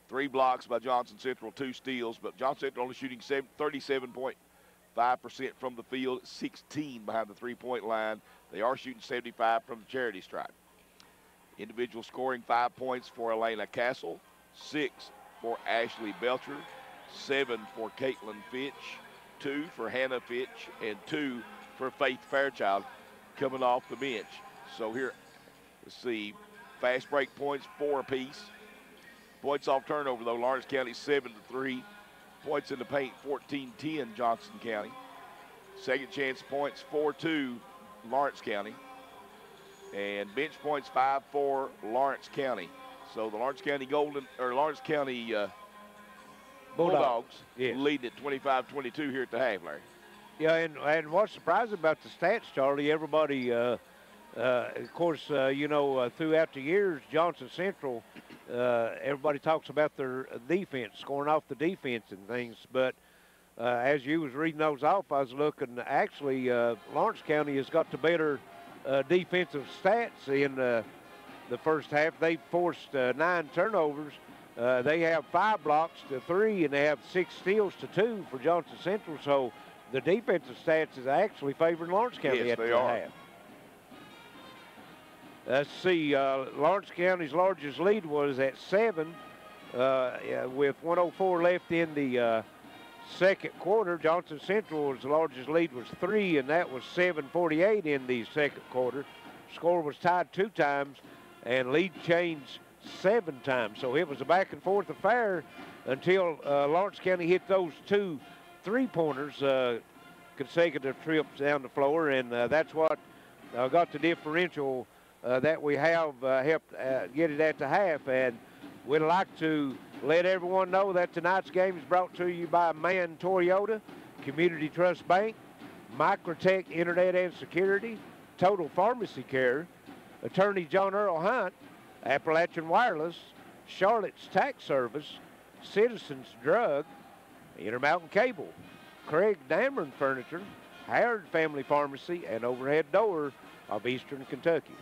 S2: 3 blocks by Johnson Central, 2 steals, but Johnson Central only shooting 37.5% from the field, 16 behind the three-point line. They are shooting 75 from the charity stripe. Individual scoring, 5 points for Elena Castle, 6 for Ashley Belcher, 7 for Caitlin Fitch, 2 for Hannah Fitch, and 2 for Faith Fairchild coming off the bench. So here, let's see, fast break points, 4 apiece. Points off turnover, though, Lawrence County 7-3. Points in the paint, 14-10 Johnson County. Second chance points, 4-2 Lawrence County. And bench points, 5-4 Lawrence County. So the Lawrence County Bulldogs
S1: yes,
S2: leading at 25-22 here at the half, Larry.
S1: Yeah, and what's surprising about the stats, Charlie, everybody, of course, you know, throughout the years, Johnson Central, everybody talks about their defense, scoring off the defense and things. But as you was reading those off, I was looking, actually, Lawrence County has got the better defensive stats the first half. They forced 9 turnovers. They have 5 blocks to 3, and they have 6 steals to 2 for Johnson Central. So the defensive stats is actually favoring Lawrence County at the half. Let's see, Lawrence County's largest lead was at 7 with 1:04 left in the second quarter. Johnson Central's largest lead was 3, and that was 7:48 in the second quarter. Score was tied 2 times, and lead changed 7 times. So it was a back-and-forth affair until Lawrence County hit those 2 3-pointers consecutive trips down the floor, and that's what got the differential that we have helped get it at the half. And we'd like to let everyone know that tonight's game is brought to you by Mann Toyota, Community Trust Bank, Microtech Internet and Security, Total Pharmacy Care, Attorney John Earl Hunt, Appalachian Wireless, Charlotte's Tax Service, Citizens Drug, Intermountain Cable, Craig Dameron Furniture, Howard Family Pharmacy, and Overhead Door of Eastern Kentucky.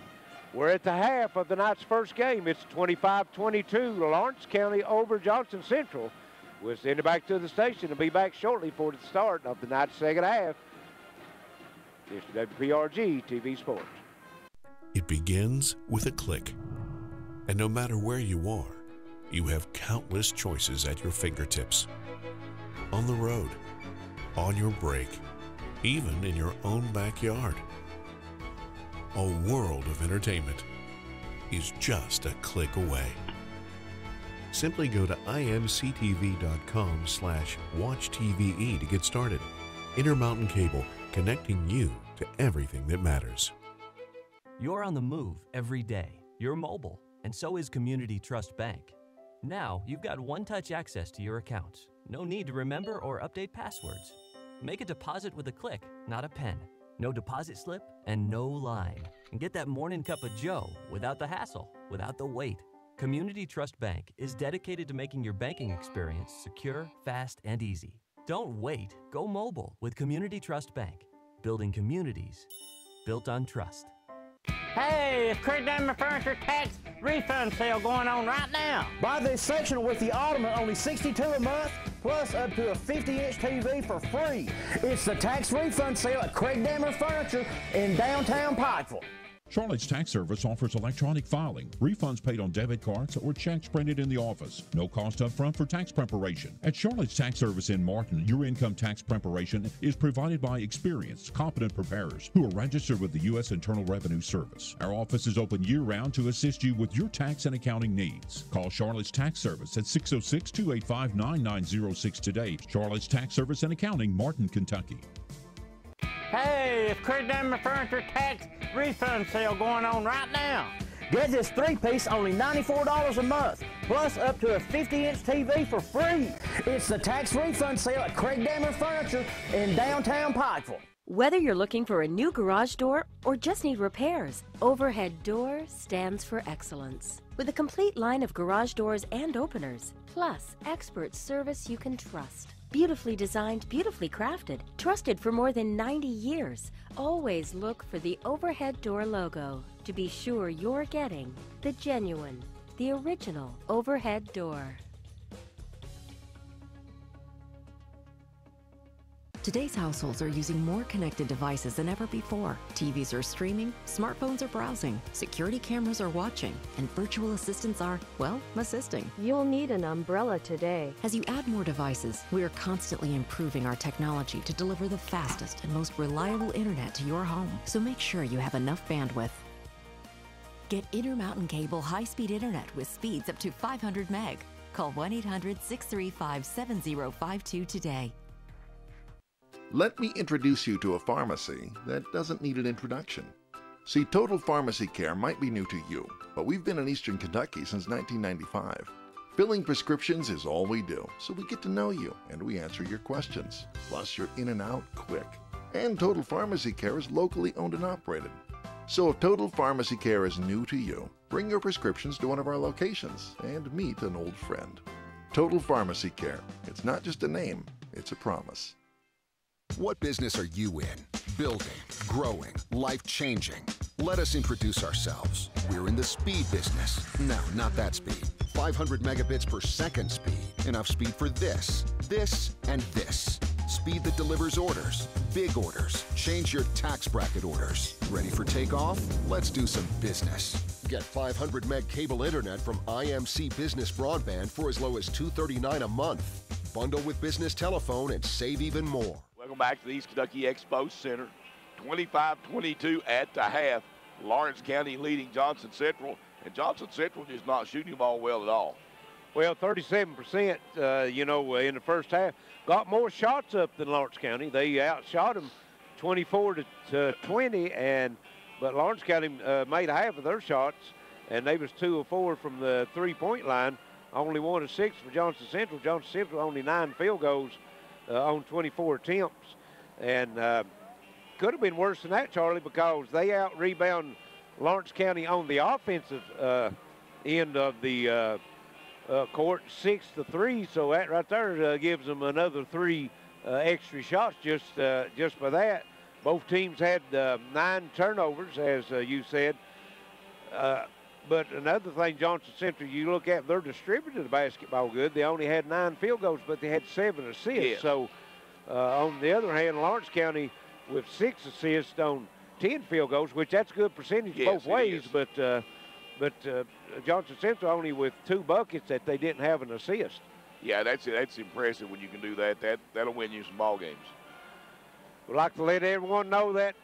S1: We're at the half of the night's first game. It's 25-22, Lawrence County over Johnson Central. We'll send it back to the station and be back shortly for the start of the night's second half. This is WPRG TV Sports.
S9: It begins with a click. And no matter where you are, you have countless choices at your fingertips. On the road, on your break, even in your own backyard. A world of entertainment is just a click away. Simply go to imctv.com/watchtve to get started. Intermountain Cable, connecting you to everything that matters.
S10: You're on the move every day. You're mobile, and so is Community Trust Bank. Now, you've got one-touch access to your accounts. No need to remember or update passwords. Make a deposit with a click, not a pen. No deposit slip and no line. And get that morning cup of joe without the hassle, without the wait. Community Trust Bank is dedicated to making your banking experience secure, fast, and easy. Don't wait. Go mobile with Community Trust Bank. Building communities built on trust.
S11: Hey, it's Craig Dameron Furniture tax refund sale going on right now.
S12: Buy this sectional with the Ottoman, only $62 a month, plus up to a 50-inch TV for free. It's the tax refund sale at Craig Dameron Furniture in downtown Pikeville.
S13: Charlotte's Tax Service offers electronic filing, refunds paid on debit cards, or checks printed in the office. No cost up front for tax preparation. At Charlotte's Tax Service in Martin, your income tax preparation is provided by experienced, competent preparers who are registered with the U.S. Internal Revenue Service. Our office is open year-round to assist you with your tax and accounting needs. Call Charlotte's Tax Service at 606-285-9906 today. Charlotte's Tax Service and Accounting, Martin, Kentucky.
S11: Hey, it's Craig Dameron Furniture tax refund sale going on right now.
S12: Get this 3-piece, only $94 a month, plus up to a 50-inch TV for free. It's the tax refund sale at Craig Dameron Furniture in downtown Pikeville.
S14: Whether you're looking for a new garage door or just need repairs, Overhead Door stands for excellence. With a complete line of garage doors and openers, plus expert service you can trust. Beautifully designed, beautifully crafted, trusted for more than 90 years. Always look for the Overhead Door logo to be sure you're getting the genuine, the original Overhead Door.
S15: Today's households are using more connected devices than ever before. TVs are streaming, smartphones are browsing, security cameras are watching, and virtual assistants are, well, assisting.
S16: You'll need an umbrella today.
S15: As you add more devices, we are constantly improving our technology to deliver the fastest and most reliable internet to your home. So make sure you have enough bandwidth. Get Intermountain Cable high-speed internet with speeds up to 500 meg. Call 1-800-635-7052 today.
S17: Let me introduce you to a pharmacy that doesn't need an introduction. See, Total Pharmacy Care might be new to you, but we've been in Eastern Kentucky since 1995. Filling prescriptions is all we do, so we get to know you and we answer your questions. Plus, you're in and out quick. And Total Pharmacy Care is locally owned and operated. So if Total Pharmacy Care is new to you, bring your prescriptions to one of our locations and meet an old friend. Total Pharmacy Care. It's not just a name, it's a promise.
S5: What business are you in? Building, growing, life-changing. Let us introduce ourselves. We're in the speed business. No, not that speed. 500 megabits per second speed. Enough speed for this, and this. Speed that delivers orders, big orders. Change your tax bracket orders. Ready for takeoff? Let's do some business. Get 500 meg cable internet from IMC Business Broadband for as low as $239 a month. Bundle with business telephone and save even more.
S2: Welcome back to the East Kentucky Expo Center. 25-22 at the half. Lawrence County leading Johnson Central, and Johnson Central just not shooting the ball well at all.
S1: Well, 37%, in the first half. Got more shots up than Lawrence County. They outshot them 24-20, but Lawrence County made half of their shots, and they was 2 of 4 from the three-point line. Only 1 of 6 for Johnson Central. Johnson Central only 9 field goals on 24 attempts, and could have been worse than that, Charlie, because they out-rebound Lawrence County on the offensive end of the court 6-3, so that right there gives them another 3 extra shots just for that. Both teams had 9 turnovers, as you said. But another thing, Johnson Central, you look at, they're distributing the basketball good. They only had 9 field goals, but they had 7 assists.
S2: Yes.
S1: So on the other hand, Lawrence County with 6 assists on 10 field goals, which that's a good percentage both ways. But Johnson Central only with 2 buckets that they didn't have an assist.
S2: Yeah, that's impressive when you can do that. That'll win you some ball games.
S1: We'd like to let everyone know that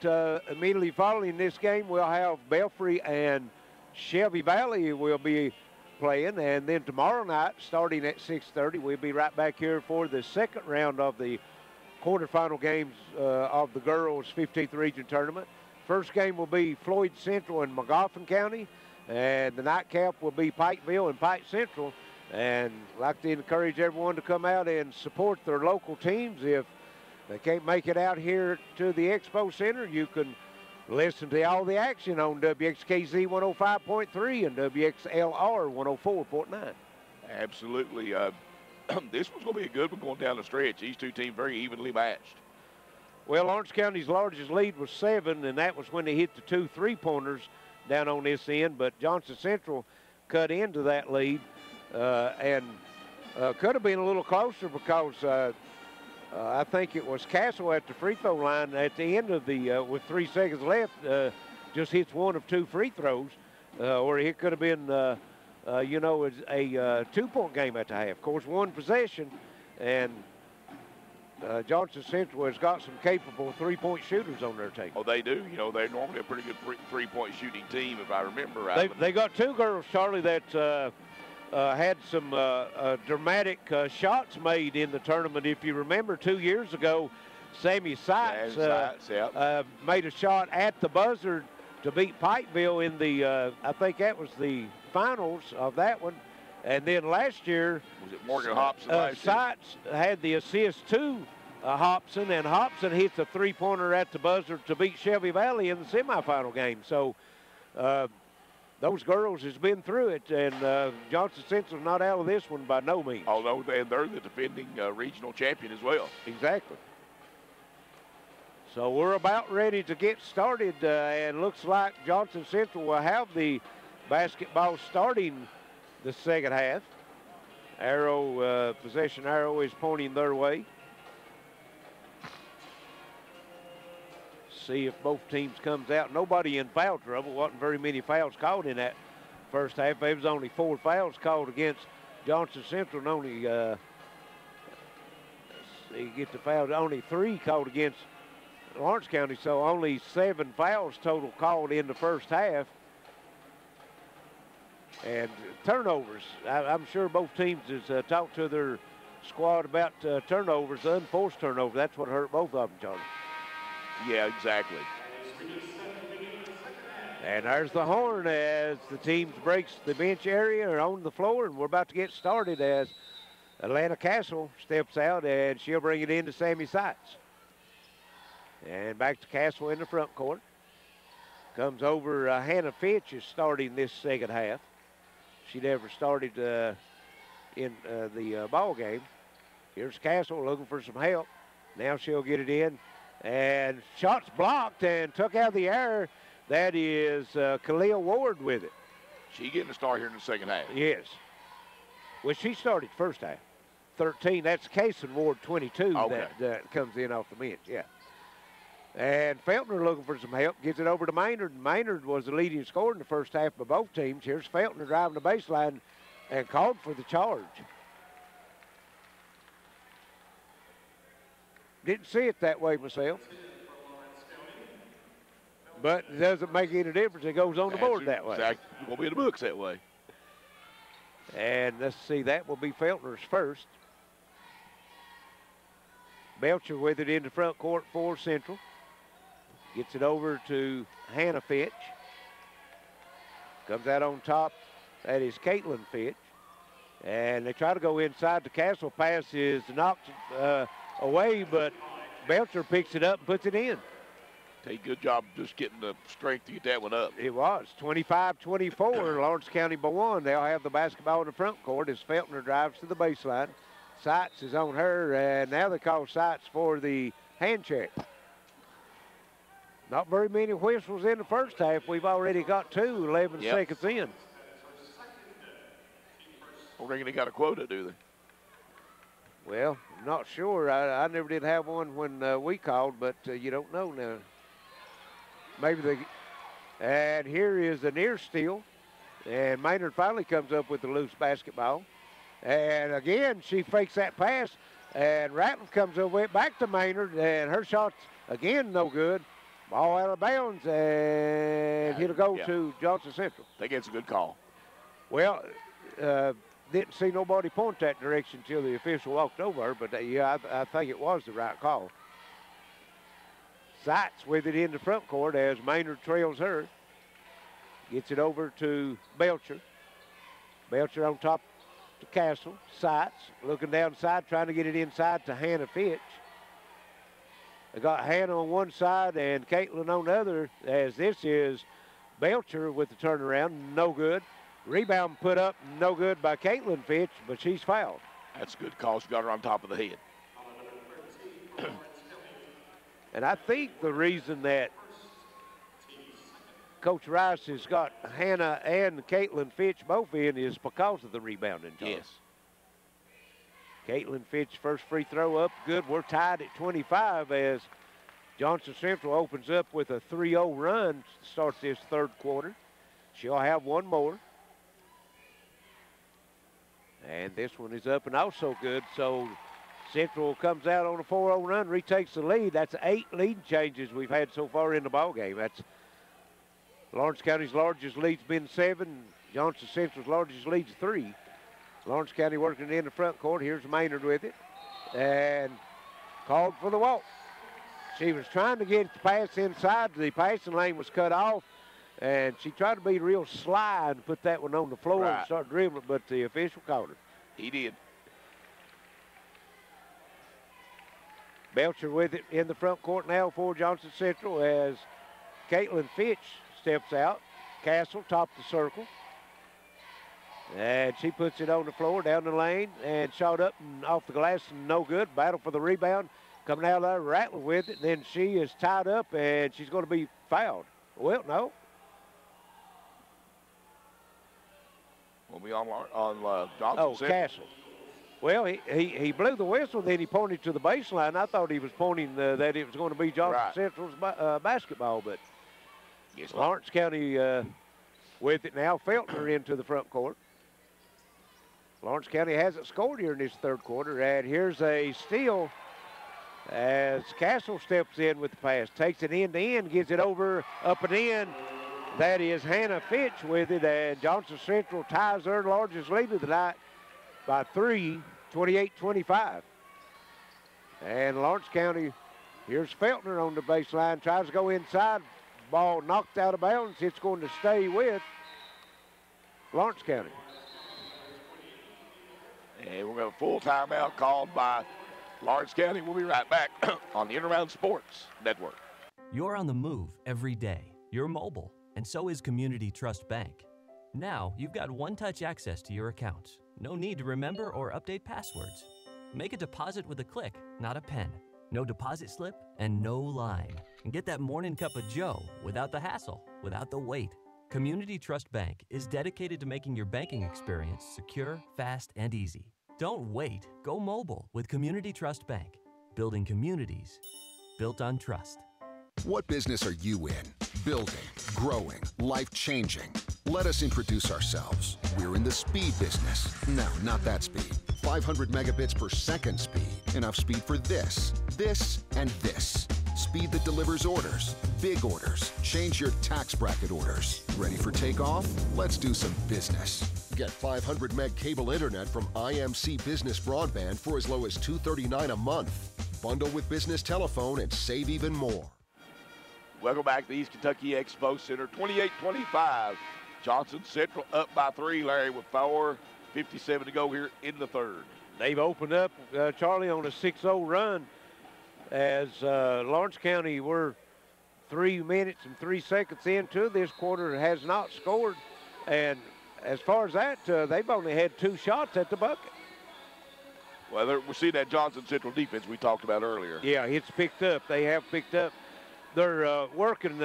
S1: immediately following this game, we'll have Belfry and Shelby Valley will be playing, and then tomorrow night, starting at 6:30, we'll be right back here for the second round of the quarterfinal games of the girls 15th region tournament. First game will be Floyd Central and Magoffin County, and the nightcap will be Pikeville and Pike Central. And I'd like to encourage everyone to come out and support their local teams. If they can't make it out here to the Expo Center, you can listen to all the action on WXKZ 105.3 and WXLR 104.9.
S2: Absolutely. This one's going to be a good one going down the stretch. These two teams very evenly matched.
S1: Well, Lawrence County's largest lead was 7, and that was when they hit the 2 3-pointers down on this end. But Johnson Central cut into that lead and could have been a little closer because I think it was Castle at the free throw line at the end of the, with 3 seconds left, just hits 1 of 2 free throws, or it could have been, a 2-point game at the half. Of course, 1 possession, and Johnson Central has got some capable 3-point shooters on their team.
S2: Oh, they do. They're normally a pretty good 3-point shooting team, if I remember right.
S1: They got 2 girls, Charlie, that had some dramatic shots made in the tournament. If you remember 2 years ago, Sammy Seitz made a shot at the buzzer to beat Pikeville in the, I think that was the finals of that one. And then last year,
S2: was it Morgan Hobson last year?
S1: Seitz had the assist to Hobson, and Hobson hits a 3-pointer at the buzzer to beat Shelby Valley in the semifinal game. So those girls has been through it, and Johnson Central's not out of this one by no means.
S2: Although they're the defending regional champion as well.
S1: Exactly. So we're about ready to get started, and looks like Johnson Central will have the basketball starting the second half. Possession arrow is pointing their way. See if both teams comes out. Nobody in foul trouble. Wasn't very many fouls called in that first half. There was only 4 fouls called against Johnson Central, and only only 3 called against Lawrence County. So only 7 fouls total called in the first half. And turnovers, I'm sure both teams has talked to their squad about turnovers, unforced turnovers. That's what hurt both of them, Charlie.
S2: Yeah, exactly.
S1: And there's the horn as the team breaks the bench area or on the floor, and we're about to get started as Atlanta Castle steps out, and she'll bring it in to Sammy Seitz. And back to Castle in the front court. Comes over, Hannah Fitch is starting this second half. She never started in the ball game. Here's Castle looking for some help. Now she'll get it in. And shots blocked and took out of the air. That is Khalil Ward with it.
S2: She getting a start here in the second half.
S1: Yes. Well, she started first half. 13. That's Kason Ward, 22, that comes in off the bench. Yeah. And Feltner looking for some help, gets it over to Maynard. Maynard was the leading scorer in the first half by both teams. Here's Feltner driving the baseline and called for the charge. Didn't see it that way myself. But it doesn't make any difference. It goes on the board that way.
S2: Exactly. It won't be in the books that way.
S1: And let's see, that will be Feltner's first. Belcher with it in the front court for Central. Gets it over to Hannah Fitch. Comes out on top. That is Caitlin Fitch. And they try to go inside. The Castle pass is knocked away, but Belcher picks it up and puts it in.
S2: Take a good job just getting the strength to get that one up.
S1: It was 25-24, Lawrence County by 1. They'll have the basketball in the front court as Feltner drives to the baseline. Seitz is on her, and now they call Seitz for the hand check. Not very many whistles in the first half. We've already got 11 seconds in.
S2: I don't think they got a quota, do they?
S1: Well, not sure. I never did have one when we called, but you don't know now. Maybe they. And here is the near steal. And Maynard finally comes up with the loose basketball. And again, she fakes that pass. And Ratliff comes over it back to Maynard. And her shot's again no good. Ball out of bounds. And it'll go to Johnson Central.
S2: I think it's a good call.
S1: Well, didn't see nobody point that direction until the official walked over her. But, I think it was the right call. Seitz with it in the front court as Maynard trails her. Gets it over to Belcher. Belcher on top to Castle. Seitz looking downside, trying to get it inside to Hannah Fitch. They got Hannah on one side and Caitlin on the other, as this is Belcher with the turnaround. No good. Rebound put up, no good by Caitlin Fitch, but she's fouled.
S2: That's a good call. She got her on top of the head.
S1: And I think the reason that Coach Rice has got Hannah and Caitlin Fitch both in is because of the rebounding.
S2: Yes.
S1: Caitlin Fitch first free throw up, good. We're tied at 25 as Johnson Central opens up with a 3-0 run, starts this third quarter. She'll have one more. And this one is up and also good, so Central comes out on a 4-0 run, retakes the lead. That's 8 lead changes we've had so far in the ball game. That's Lawrence County's largest lead's been 7. Johnson Central's largest lead's 3. Lawrence County working in the front court. Here's Maynard with it. And called for the walk. She was trying to get the pass inside. The passing lane was cut off. And she tried to be real sly and put that one on the floor and start dribbling, but the official called her.
S2: He did.
S1: Belcher with it in the front court now for Johnson Central as Caitlin Fitch steps out. Castle, top of the circle. And she puts it on the floor, down the lane, and shot up and off the glass, and no good. Battle for the rebound. Coming out there, Rattler with it. Then she is tied up, and she's going to be fouled. Well, no.
S2: We'll be on Johnson Central.
S1: Castle. Well, he blew the whistle, then he pointed to the baseline. I thought he was pointing that it was going to be Johnson Central's basketball, but Lawrence County with it now. Feltner into the front court. Lawrence County hasn't scored here in this third quarter, and here's a steal as Castle steps in with the pass. Takes it end to end, gets it over, up and in. That is Hannah Fitch with it, and Johnson Central ties their largest lead of the night by 3, 28-25. And Lawrence County, here's Feltner on the baseline, tries to go inside. Ball knocked out of bounds. It's going to stay with Lawrence County.
S2: And we're going to have a full timeout called by Lawrence County. We'll be right back on the Intermountain Sports Network.
S10: You're on the move every day. You're mobile, and so is Community Trust Bank. Now, you've got one-touch access to your accounts. No need to remember or update passwords. Make a deposit with a click, not a pen. No deposit slip and no line. And get that morning cup of joe without the hassle, without the wait. Community Trust Bank is dedicated to making your banking experience secure, fast, and easy. Don't wait. Go mobile with Community Trust Bank. Building communities built on trust.
S5: What business are you in? Building, growing, life-changing. Let us introduce ourselves. We're in the speed business. No, not that speed. 500 megabits per second speed. Enough speed for this, and this. Speed that delivers orders, big orders. Change your tax bracket orders. Ready for takeoff? Let's do some business. Get 500 meg cable internet from IMC Business Broadband for as low as $239 a month. Bundle with business telephone and save even more.
S2: Welcome back to the East Kentucky Expo Center. 28-25. Johnson Central up by 3, Larry, with 4:57 to go here in the third.
S1: They've opened up, Charlie, on a 6-0 run as Lawrence County were 3 minutes and 3 seconds into this quarter, has not scored. And as far as that, they've only had 2 shots at the bucket.
S2: Well, we're seeing that Johnson Central defense we talked about earlier.
S1: Yeah, it's picked up. They have picked up. They're working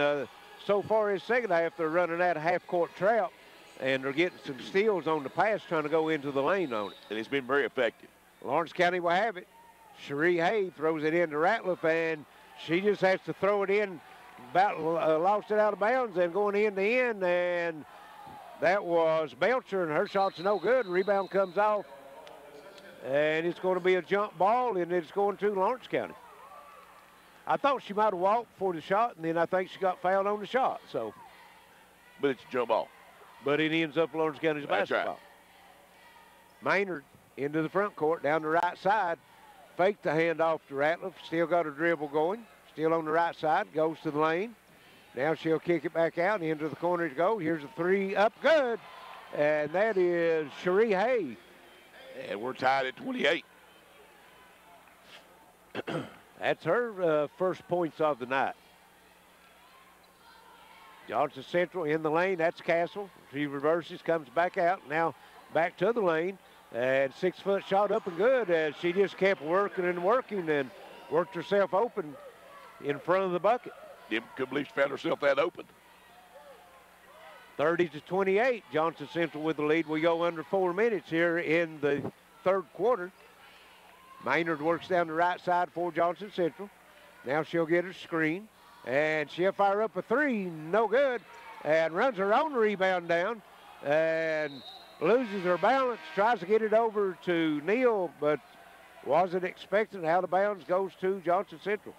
S1: so far in the second half. They're running that half-court trap, and they're getting some steals on the pass, trying to go into the lane on it.
S2: And it's been very effective.
S1: Lawrence County will have it. Cherie Hay throws it into Ratliff, and she just has to throw it in. About lost it out of bounds and going in the end, and that was Belcher, and her shot's no good. Rebound comes off, and it's going to be a jump ball, and it's going to Lawrence County. I thought she might have walked for the shot, and then I think she got fouled on the shot. So,
S2: but it's a jump ball.
S1: But it ends up Lawrence County's basketball. Right. Maynard into the front court, down the right side. Faked the handoff to Ratliff. Still got her dribble going. Still on the right side. Goes to the lane. Now she'll kick it back out and into the corner to go. Here's a 3 up good. And that is Cherie Hay.
S2: And we're tied at 28.
S1: That's her first points of the night. Johnson Central in the lane. That's Castle. She reverses, comes back out. Now back to the lane. And 6-foot shot up and good as she just kept working and working and worked herself open in front of the bucket.
S2: Couldn't believe she found herself that open.
S1: 30-28. Johnson Central with the lead. We go under 4 minutes here in the third quarter. Maynard works down the right side for Johnson Central. Now she'll get her screen, and she'll fire up a 3, no good, and runs her own rebound down, and loses her balance, tries to get it over to Neal, but wasn't expecting. Out of bounds goes to Johnson Central.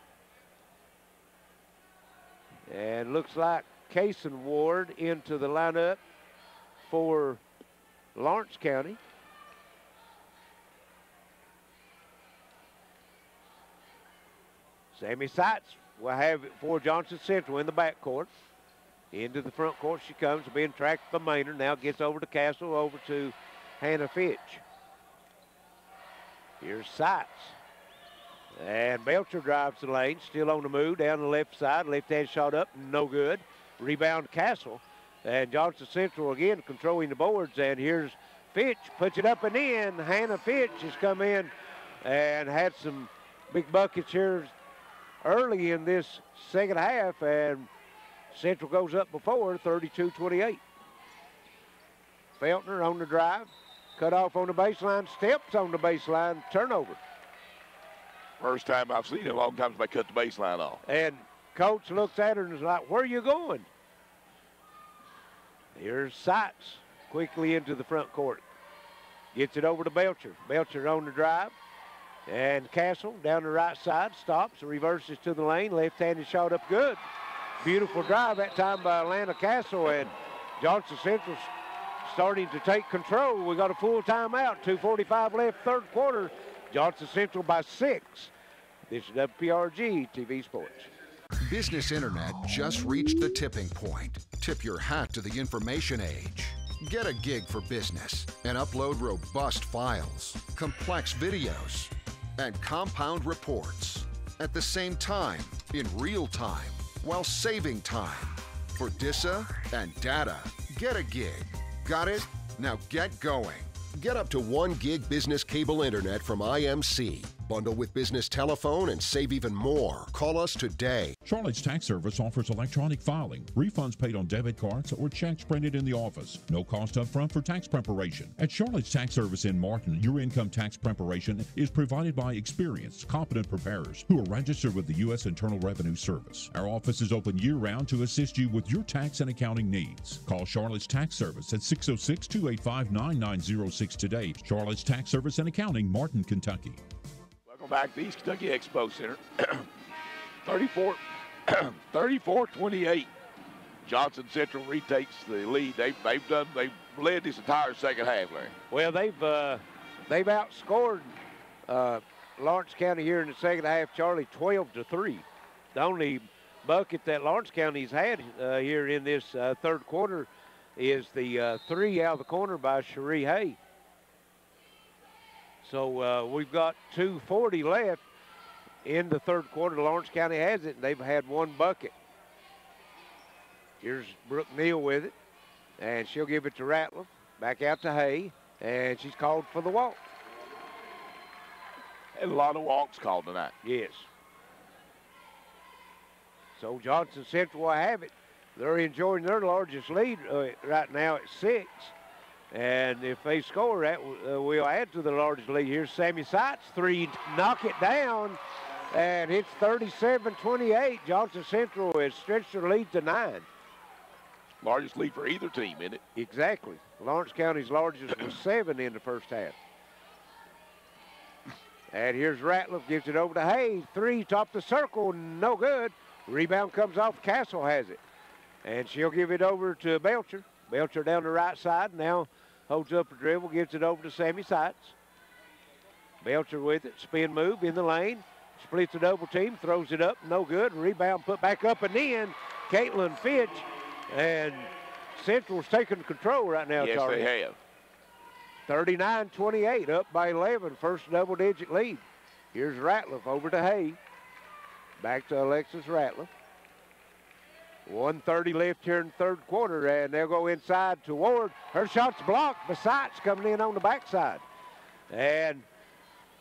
S1: And looks like Kaysen Ward into the lineup for Lawrence County. Sammy Seitz will have it for Johnson Central in the backcourt. Into the front court she comes, being tracked by Maynard. Now gets over to Castle, over to Hannah Fitch. Here's Seitz. And Belcher drives the lane, still on the move, down the left side. Left-hand shot up, no good. Rebound Castle. And Johnson Central again controlling the boards. And here's Fitch, puts it up and in. Hannah Fitch has come in and had some big buckets here early in this second half. And Central goes up before, 32-28. Feltner on the drive. Cut off on the baseline, steps on the baseline, turnover.
S2: First time I've seen it in a long time since they cut the baseline off.
S1: And coach looks at her and is like, where are you going? Here's Seitz quickly into the front court. Gets it over to Belcher. Belcher on the drive. And Castle down the right side, stops, reverses to the lane. Left-handed shot up good. Beautiful drive that time by Atlanta Castle, and Johnson Central starting to take control. We got a full timeout, 2:45 left, third quarter. Johnson Central by 6. This is WPRG TV Sports.
S5: Business Internet just reached the tipping point. Tip your hat to the information age. Get a gig for business and upload robust files, complex videos, and compound reports at the same time, in real time, while saving time. For DISA and data, get a gig. Got it? Now get going. Get up to 1 gig business cable internet from IMC. Bundle with business telephone and save even more. Call us today.
S13: Charlotte's Tax Service offers electronic filing, refunds paid on debit cards, or checks printed in the office. No cost up front for tax preparation. At Charlotte's Tax Service in Martin, your income tax preparation is provided by experienced, competent preparers who are registered with the U.S. Internal Revenue Service. Our office is open year-round to assist you with your tax and accounting needs. Call Charlotte's Tax Service at 606-285-9906 today. Charlotte's Tax Service and Accounting, Martin, Kentucky.
S2: Welcome back to the East Kentucky Expo Center. 34-28. Johnson Central retakes the lead. They've led this entire second half, Larry.
S1: Well, they've outscored Lawrence County here in the second half, Charlie, 12-3. The only bucket that Lawrence County's had here in this third quarter is the three out of the corner by Cherie Hay. So we've got 2:40 left in the third quarter. Lawrence County has it, and they've had one bucket. Here's Brooke Neal with it, and she'll give it to Ratliff. Back out to Hay, and she's called for the walk.
S2: And a lot of walks called tonight.
S1: Yes. So Johnson Central will have it. They're enjoying their largest lead right now at 6. And if they score that, we'll add to the largest lead. Here's Sammy Seitz, three, knock it down, and it's 37-28. Johnson Central has stretched their lead to 9.
S2: Largest lead for either team, isn't it?
S1: Exactly. Lawrence County's largest was 7 in the first half. And here's Ratliff, gives it over to Hay. 3, top the circle, no good. Rebound comes off, Castle has it. And she'll give it over to Belcher. Belcher down the right side, now holds up a dribble, gives it over to Sammy Seitz. Belcher with it, spin move in the lane, splits a double team, throws it up, no good. Rebound put back up and in. Caitlin Fitch, and Central's taking control right now,
S2: yes,
S1: Charlie.
S2: They have.
S1: 39-28, up by 11, first double-digit lead. Here's Ratliff over to Hay. Back to Alexis Ratliff. 1:30 left here in the third quarter, and they'll go inside to Ward. Her shot's blocked, but Seitz coming in on the backside. And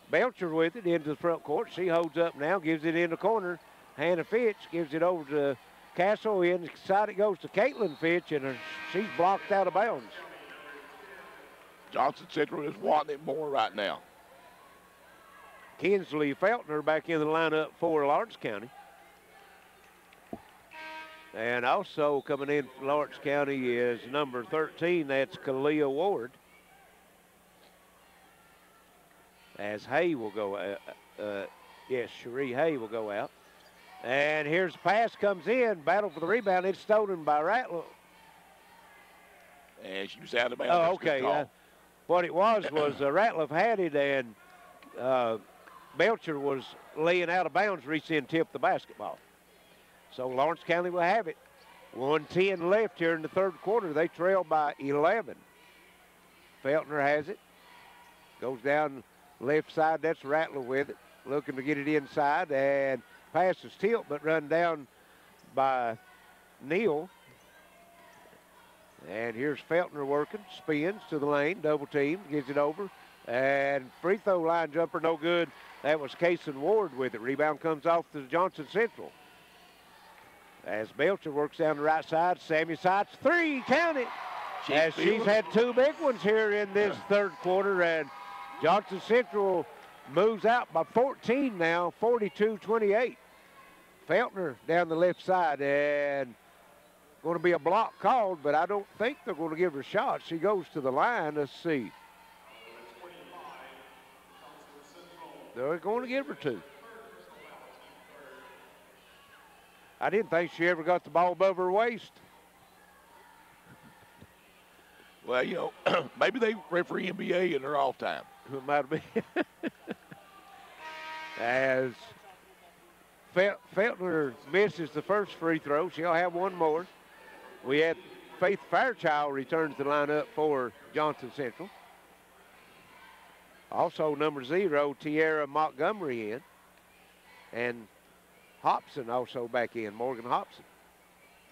S1: Belcher with it into the front court. She holds up now, gives it in the corner. Hannah Fitch gives it over to Castle. Inside it goes to Caitlin Fitch, and she's blocked out of bounds.
S2: Johnson Central is wanting it more right now.
S1: Kinsley Feltner back in the lineup for Lawrence County. And also coming in for Lawrence County is number 13. That's Kalia Ward. As Hay will go, yes, Cherie Hay will go out. And here's the pass comes in. Battle for the rebound. It's stolen by Ratliff.
S2: And she was out of bounds.
S1: Oh, okay. What it was Ratliff had it, and Belcher was laying out of bounds, reached in, tipped the basketball. So Lawrence County will have it. 1:10 left here in the third quarter. They trail by 11. Feltner has it. Goes down left side. That's Ratliff with it. Looking to get it inside, and passes tilt, but run down by Neal. And here's Feltner working. Spins to the lane. Double team. Gives it over. And free throw line jumper, no good. That was Kason Ward with it. Rebound comes off to Johnson Central. As Belcher works down the right side, Sammy Seitz, 3, count it. She's had 2 big ones here in this third quarter, and Johnson Central moves out by 14 now, 42-28. Feltner down the left side, and going to be a block called, but I don't think they're going to give her a shot. She goes to the line. Let's see. They're going to give her 2. I didn't think she ever got the ball above her waist.
S2: Well, you know, maybe they referee NBA in their off time.
S1: It might have been. As Feltner misses the first free throw, she'll have one more. We had Faith Fairchild returns the lineup for Johnson Central. Also, number 0, Tierra Montgomery in. And Hobson also back in, Morgan Hobson.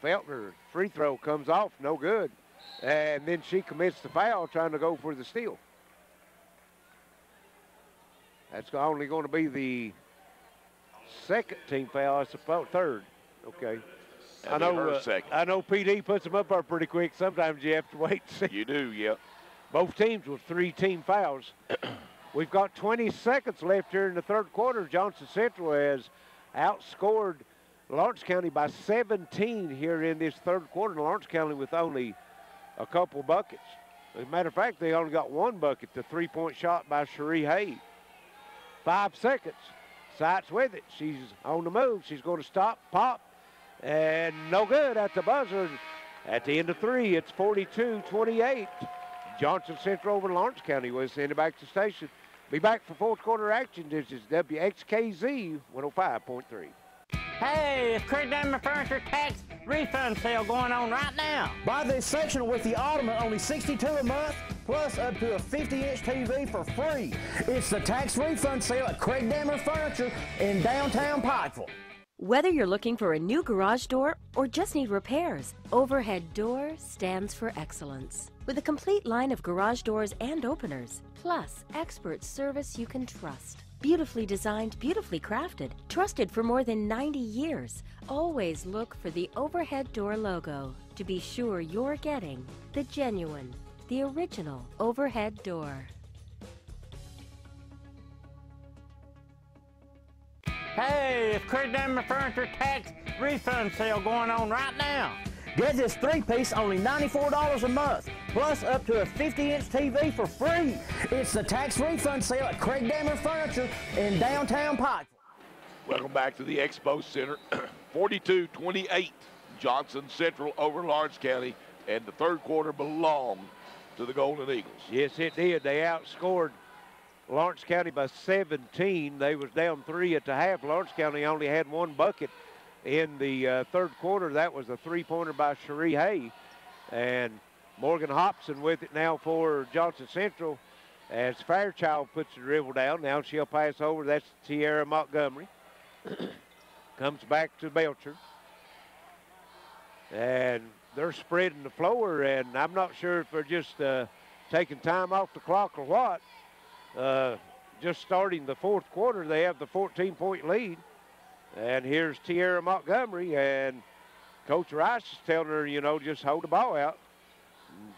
S1: Feltner, free throw comes off, no good. And then she commits the foul trying to go for the steal. That's only going to be the second team foul, I suppose. Third. Okay. I know PD puts them up there pretty quick. Sometimes you have to wait and see.
S2: You do, yeah.
S1: Both teams with 3 team fouls. We've got 20 seconds left here in the third quarter. Johnson Central has outscored Lawrence County by 17 here in this third quarter. Lawrence County with only a couple buckets. As a matter of fact, they only got 1 bucket, the 3-point shot by Cherie Hay. 5 seconds. Sights with it. She's on the move. She's going to stop, pop, and no good at the buzzer. At the end of 3, it's 42-28. Johnson Central over Lawrence County. We'll send it back to station. Be back for fourth quarter action. This is WXKZ 105.3.
S11: Hey, it's Craig Dammer Furniture tax refund sale going on right now.
S12: Buy this sectional with the Ottoman, only $62 a month, plus up to a 50-inch TV for free. It's the tax refund sale at Craig Dammer Furniture in downtown Pikeville.
S14: Whether you're looking for a new garage door or just need repairs, Overhead Door stands for excellence. With a complete line of garage doors and openers, plus expert service you can trust. Beautifully designed, beautifully crafted, trusted for more than 90 years. Always look for the Overhead Door logo to be sure you're getting the genuine, the original Overhead Door.
S11: Hey, it's Craig Dammer Furniture tax refund sale going on right now.
S12: Get this 3-piece, only $94 a month, plus up to a 50-inch TV for free. It's the tax refund sale at Craig Dammer Furniture in downtown Pikeville.
S2: Welcome back to the Expo Center. 42-28, Johnson Central over Lawrence County, and the third quarter belonged to the Golden Eagles.
S1: Yes, it did. They outscored Lawrence County by 17. They was down 3 at the half. Lawrence County only had 1 bucket in the third quarter. That was a 3-pointer by Cherie Hay. And Morgan Hobson with it now for Johnson Central as Fairchild puts the dribble down. Now she'll pass over. That's Tierra Montgomery. Comes back to Belcher. And they're spreading the floor, and I'm not sure if they're just taking time off the clock or what. Just starting the fourth quarter, they have the 14-point lead. And here's Tierra Montgomery, and Coach Rice is telling her, you know, just hold the ball out.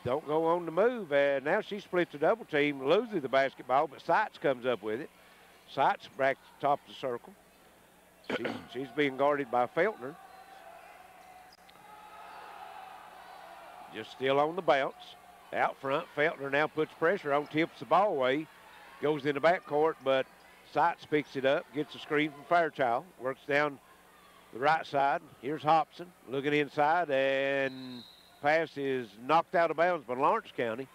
S1: Don't go on the move. And now she splits the double team, loses the basketball, but Sights comes up with it. Sights back to the top of the circle. She's being guarded by Feltner. Just still on the bounce. Out front, Feltner now puts pressure on, tips the ball away, goes in the backcourt, but Sights picks it up, gets a screen from Fairchild, works down the right side. Here's Hobson looking inside, and pass is knocked out of bounds by Lawrence County.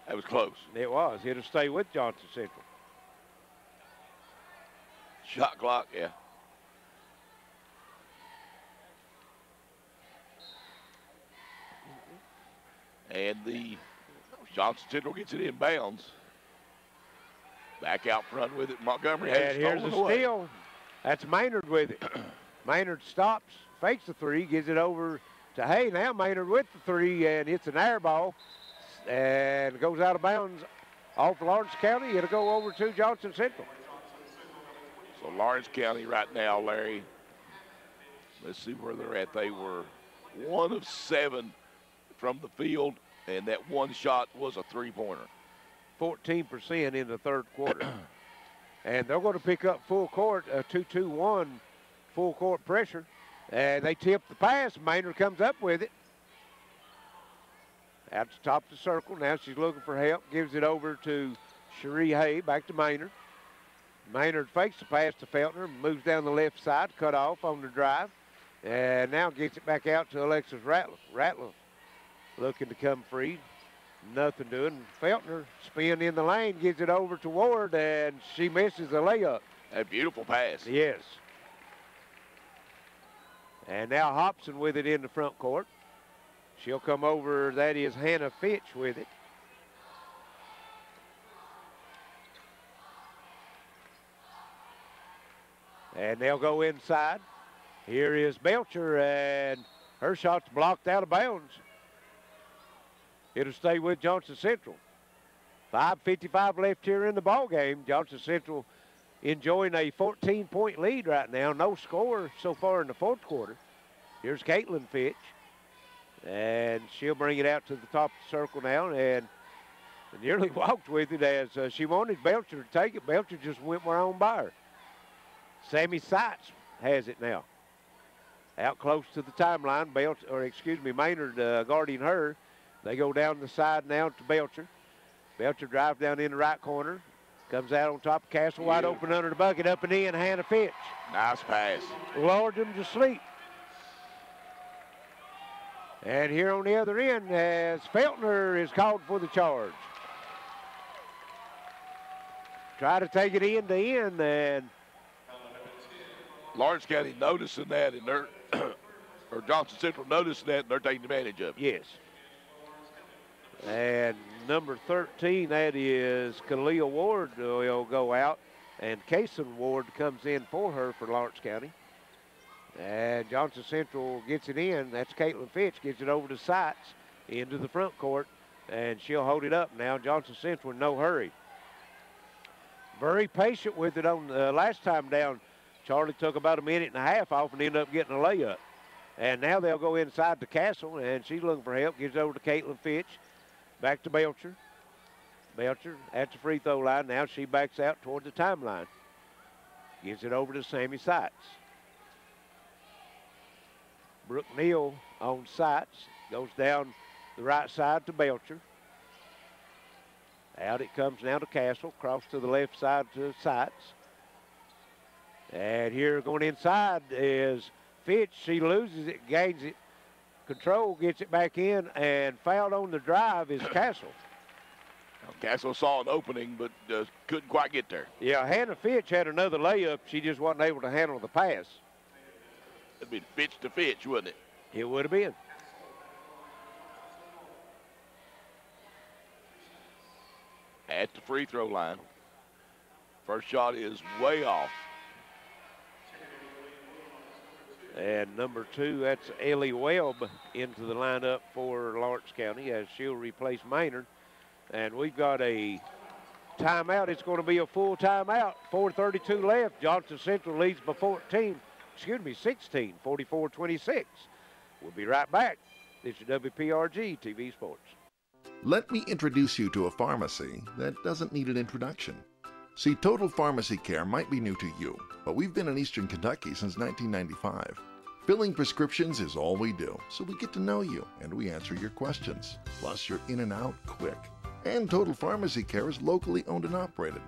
S2: That was close.
S1: It was. It'll stay with Johnson Central.
S2: Shot clock, yeah. And the Johnson Central gets it in bounds. Back out front with it, Montgomery.
S1: And here's a steal. That's Maynard with it. Maynard stops, fakes the 3, gives it over to Hay. Now Maynard with the 3, and hits an air ball and goes out of bounds off Lawrence County. It'll go over to Johnson Central.
S2: So Lawrence County right now, Larry, let's see where they're at. They were 1 of 7 from the field, and that one shot was a 3-pointer.
S1: 14% in the third quarter. And they're going to pick up full court, 2-2-1 full court pressure. And they tip the pass. Maynard comes up with it. At the top of the circle. Now she's looking for help. Gives it over to Cherie Hay. Back to Maynard. Maynard fakes the pass to Feltner. Moves down the left side. Cut off on the drive. And now gets it back out to Alexis Ratliff. Ratliff looking to come free. Nothing doing. Feltner spin in the lane, gives it over to Ward, and she misses the layup.
S2: A beautiful pass.
S1: Yes. And now Hobson with it in the front court. She'll come over. That is Hannah Fitch with it. And they'll go inside. Here is Belcher, and her shot's blocked out of bounds. It'll stay with Johnson Central. 5:55 left here in the ball game. Johnson Central enjoying a 14-point lead right now. No score so far in the fourth quarter. Here's Caitlin Fitch. And she'll bring it out to the top of the circle now and nearly walked with it as she wanted Belcher to take it. Belcher just went right on by her. Sammy Seitz has it now. Out close to the timeline. Maynard guarding her. They go down the side now to Belcher. Belcher drives down in the right corner. Comes out on top of Castle, wide open under the bucket, up and in, Hannah Fitch.
S2: Nice pass.
S1: Lured them to sleep. And here on the other end, as Feltner is called for the charge. Try to take it end to end, and
S2: Lawrence County noticing that, and they're or Johnson Central noticing that, and they're taking advantage of it.
S1: Yes. And number 13, that is Kalia Ward, will go out. And Kason Ward comes in for her for Lawrence County. And Johnson Central gets it in. That's Caitlin Fitch, gets it over to Seitz into the front court. And she'll hold it up now. Johnson Central in no hurry. Very patient with it on last time down. Charlie took about a minute and a half off and ended up getting a layup. And now they'll go inside the Castle, and she's looking for help. Gives it over to Caitlin Fitch. Back to Belcher. Belcher at the free throw line. Now she backs out toward the timeline. Gives it over to Sammy Seitz. Brooke Neal on Seitz. Goes down the right side to Belcher. Out it comes now to Castle. Cross to the left side to Seitz. And here going inside is Fitch. She loses it, gains it. Control, gets it back in, and fouled on the drive is Castle.
S2: Castle saw an opening, but couldn't quite get there.
S1: Yeah, Hannah Fitch had another layup. She just wasn't able to handle the pass.
S2: It'd be Fitch to Fitch, wouldn't it?
S1: It would have been.
S2: At the free throw line. First shot is way off.
S1: And number 2, that's Ellie Webb into the lineup for Lawrence County as she'll replace Maynard. And we've got a timeout. It's going to be a full timeout. 4:32 left. Johnson Central leads by 16, 44-26. We'll be right back. This is WPRG TV Sports.
S17: Let me introduce you to a pharmacy that doesn't need an introduction. See, Total Pharmacy Care might be new to you, but we've been in Eastern Kentucky since 1995. Filling prescriptions is all we do, so we get to know you and we answer your questions. Plus, you're in and out quick. And Total Pharmacy Care is locally owned and operated.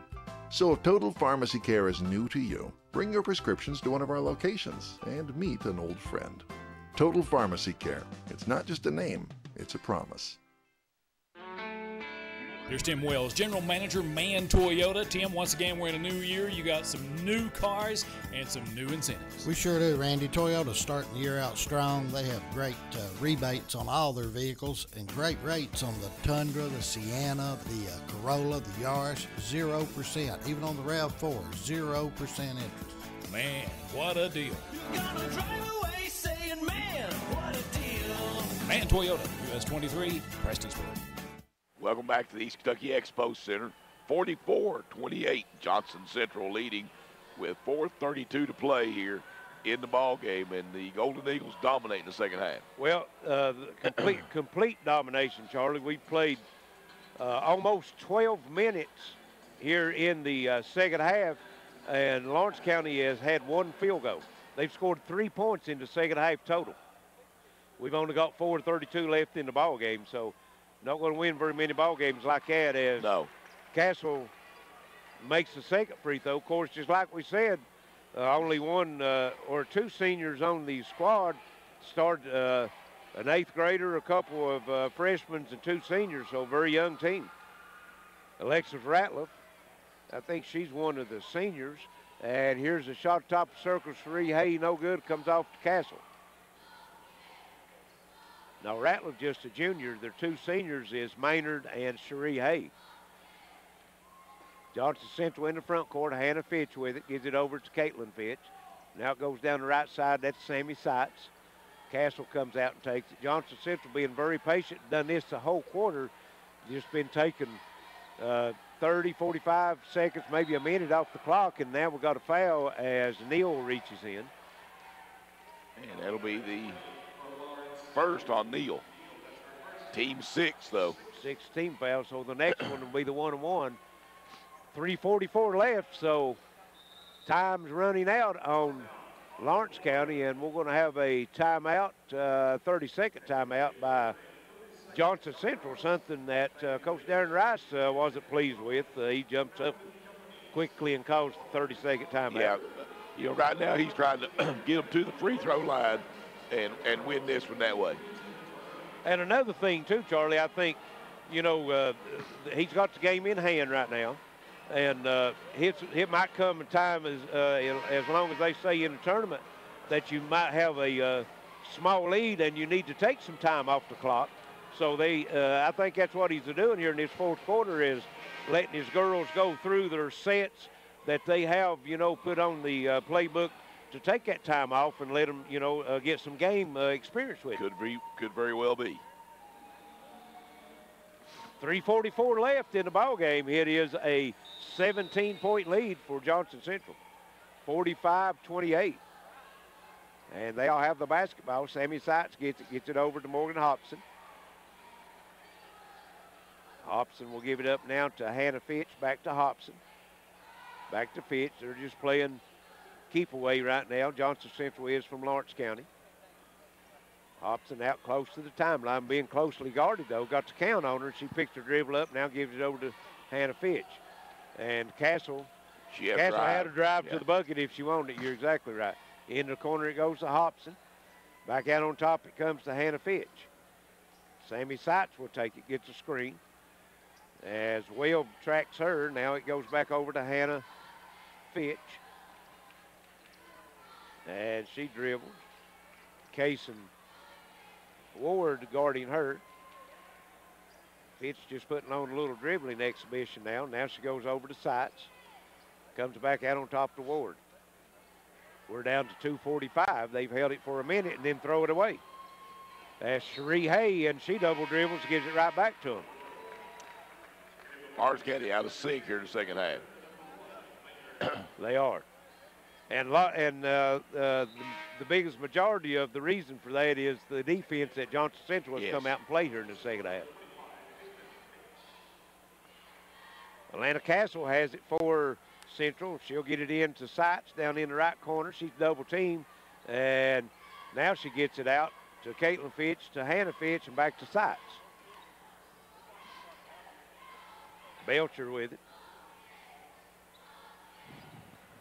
S17: So if Total Pharmacy Care is new to you, bring your prescriptions to one of our locations and meet an old friend. Total Pharmacy Care. It's not just a name, it's a promise.
S7: Here's Tim Wells, General Manager, Mann Toyota. Tim, once again, we're in a new year. You got some new cars and some new incentives.
S6: We sure do, Randy. Toyota's starting the year out strong. They have great rebates on all their vehicles and great rates on the Tundra, the Sienna, the Corolla, the Yaris, 0%. Even on the RAV4, 0% interest.
S7: Man, what a deal.
S8: You're gonna drive away saying, man, what a deal.
S7: Mann Toyota, US 23, Prestonsburg.
S2: Welcome back to the East Kentucky Expo Center. 44-28, Johnson Central leading with 4:32 to play here in the ball game, and the Golden Eagles dominate in the second half.
S1: Well, complete domination, Charlie. We played almost 12 minutes here in the second half, and Lawrence County has had one field goal. They've scored 3 points in the second half total. We've only got 4:32 left in the ball game, so not going to win very many ball games like that as Castle makes the second free throw. Of course, just like we said, only one or two seniors on the squad started an 8th grader, a couple of freshmen, and 2 seniors, so a very young team. Alexis Ratliff, I think she's one of the seniors. And here's a shot top of circle, Cherie Hay, no good, comes off to Castle. Now, Ratliff just a junior. Their 2 seniors is Maynard and Cherie Hay. Johnson Central in the front court. Hannah Fitch with it. Gives it over to Caitlin Fitch. Now it goes down the right side. That's Sammy Seitz. Castle comes out and takes it. Johnson Central being very patient. Done this the whole quarter. Just been taking 30, 45 seconds, maybe a minute off the clock, and now we've got a foul as Neal reaches in.
S2: And that'll be the first on Neal. Team 6, though.
S1: 6 team fouls, so the next one will be the 1-on-1. 3:44 left, so time's running out on Lawrence County, and we're going to have a timeout, 30-second timeout by Johnson Central, something that Coach Darren Rice wasn't pleased with. He jumps up quickly and calls the 30-second timeout.
S2: Yeah, you know, right now he's trying to get them to the free throw line and win this one that way.
S1: And another thing, too, Charlie, I think, you know, he's got the game in hand right now. And it might come a time, as long as they say in the tournament, that you might have a small lead and you need to take some time off the clock. So I think that's what he's doing here in this fourth quarter, is letting his girls go through their sets that they have, you know, put on the playbook to take that time off and let them, you know, get some game experience with it.
S2: Could very well be.
S1: 3:44 left in the ball game. It is a 17-point lead for Johnson Central, 45-28. And they all have the basketball. Sammy Seitz gets it over to Morgan Hobson. Hobson will give it up now to Hannah Fitch. Back to Hobson. Back to Fitch. They're just playing keep away right now. Johnson Central is from Lawrence County. Hobson out close to the timeline, being closely guarded, though. Got the count on her. She picks her dribble up, now gives it over to Hannah Fitch. And Castle had a drive to the bucket if she wanted it. You're exactly right. In the corner it goes to Hobson. Back out on top it comes to Hannah Fitch. Sammy Seitz will take it, gets a screen. As Webb tracks her, now it goes back over to Hannah Fitch. And she dribbles. Case and Ward guarding her. Fitch just putting on a little dribbling exhibition now. Now she goes over to Seitz. Comes back out on top to Ward. We're down to 2:45. They've held it for a minute and then throw it away. That's Cherie Hay, and she double dribbles, gives it right back to him.
S2: Lawrence County out of sync here in the second half.
S1: They are. And the biggest majority of the reason for that is the defense that Johnson Central has come out and played here in the second half. Atlanta Castle has it for Central. She'll get it in to Seitz down in the right corner. She's double teamed, and now she gets it out to Caitlin Fitch, to Hannah Fitch, and back to Seitz. Belcher with it.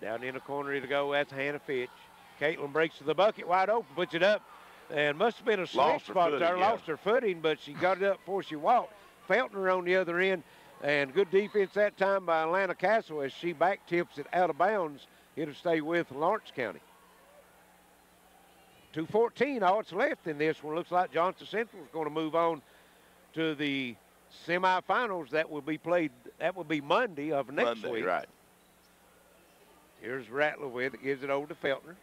S1: Down in the corner it'll go. That's Hannah Fitch. Caitlin breaks to the bucket, wide open, puts it up, and must have been a slick spot there. Lost her footing, but she got it up before she walked. Feltner on the other end, and good defense that time by Atlanta Castle as she back tips it out of bounds. It'll stay with Lawrence County. 2:14, all that's left in this one. Looks like Johnson Central is going to move on to the semifinals that will be played. That will be Monday of next week.
S2: Right.
S1: Here's Rattler with it, gives it over to Feltner.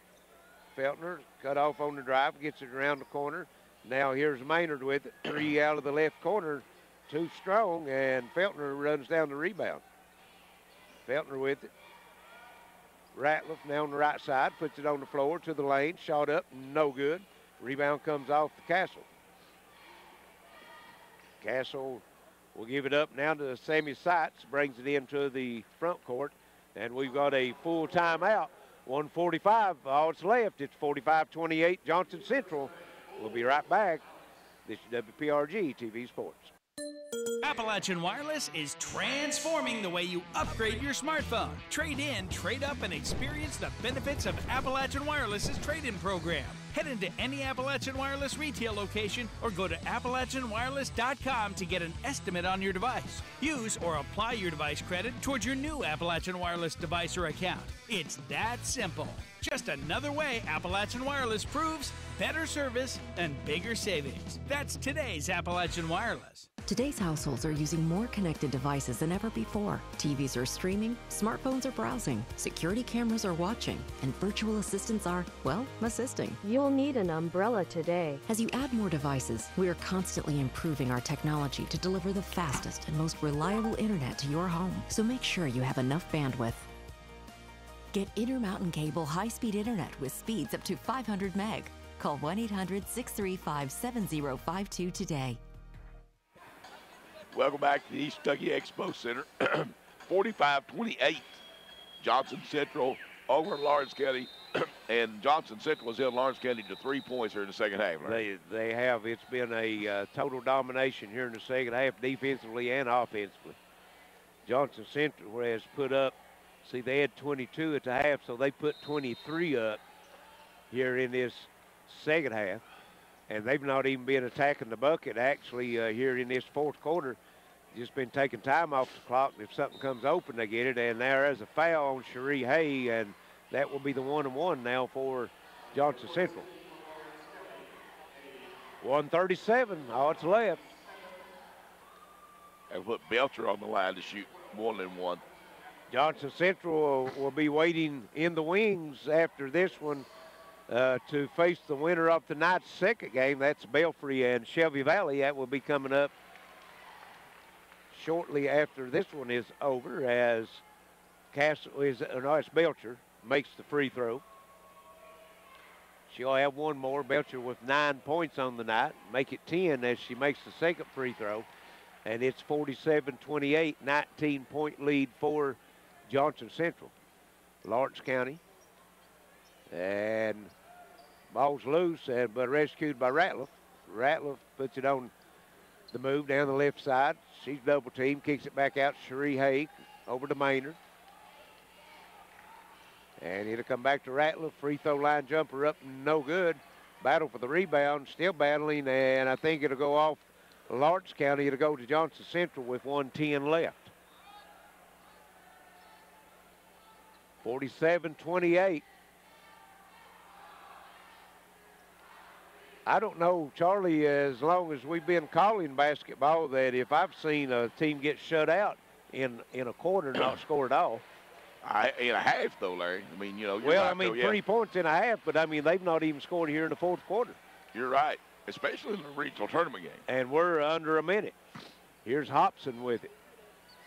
S1: Feltner cut off on the drive, gets it around the corner. Now here's Maynard with it, 3 out of the left corner, 2 strong, and Feltner runs down the rebound. Feltner with it. Ratliff now on the right side, puts it on the floor to the lane, shot up, no good. Rebound comes off the Castle. Castle will give it up now to Sammy Seitz, brings it into the front court, and we've got a full timeout. 1:45, all that's left. It's 45-28 Johnson Central. We'll be right back. This is WPRG TV Sports.
S4: Appalachian Wireless is transforming the way you upgrade your smartphone. Trade in, trade up, and experience the benefits of Appalachian Wireless's trade-in program. Head into any Appalachian Wireless retail location or go to AppalachianWireless.com to get an estimate on your device. Use or apply your device credit towards your new Appalachian Wireless device or account. It's that simple. Just another way Appalachian Wireless proves better service and bigger savings. That's today's Appalachian Wireless.
S15: Today's households are using more connected devices than ever before. TVs are streaming, smartphones are browsing, security cameras are watching, and virtual assistants are, well, assisting.
S16: You'll need an umbrella today.
S15: As you add more devices, we are constantly improving our technology to deliver the fastest and most reliable internet to your home. So make sure you have enough bandwidth. Get Intermountain Cable high-speed internet with speeds up to 500 meg. Call 1-800-635-7052 today.
S2: Welcome back to the East Kentucky Expo Center. 45-28. Johnson Central over Lawrence County. And Johnson Central has held Lawrence County to 3 points here in the second half. Right?
S1: They have. It's been a total domination here in the second half, defensively and offensively. Johnson Central has put up, see, they had 22 at the half, so they put 23 up here in this second half. And they've not even been attacking the bucket, actually, here in this fourth quarter. Just been taking time off the clock. If something comes open, they get it. And there is a foul on Cherie Hay, and that will be the 1-and-1 now for Johnson Central. 1:37, all that's left.
S2: And put Belcher on the line to shoot 1-and-1.
S1: Johnson Central will be waiting in the wings after this one to face the winner of tonight's second game. That's Belfry and Shelby Valley. That will be coming up shortly after this one is over, as it's Belcher makes the free throw. She'll have one more. Belcher with 9 points on the night. Make it 10 as she makes the second free throw. And it's 47-28, 19-point lead for Johnson Central. Lawrence County. And ball's loose, but rescued by Ratliff. Ratliff puts it on the move down the left side. She's double teamed, kicks it back out to Cherie Hay, over to Maynard. And it'll come back to Ratliff. Free throw line jumper up, no good. Battle for the rebound, still battling, and I think it'll go off Lawrence County. It'll go to Johnson Central with 1:10 left. 47-28. I don't know, Charlie, as long as we've been calling basketball, that if I've seen a team get shut out in a quarter, not score at all.
S2: In a half, though, Larry. I mean, you're
S1: well,
S2: right,
S1: I mean,
S2: though,
S1: 3 points in a half, but I mean, they've not even scored here in the fourth quarter.
S2: You're right, especially in the regional tournament game.
S1: And we're under a minute. Here's Hobson with it.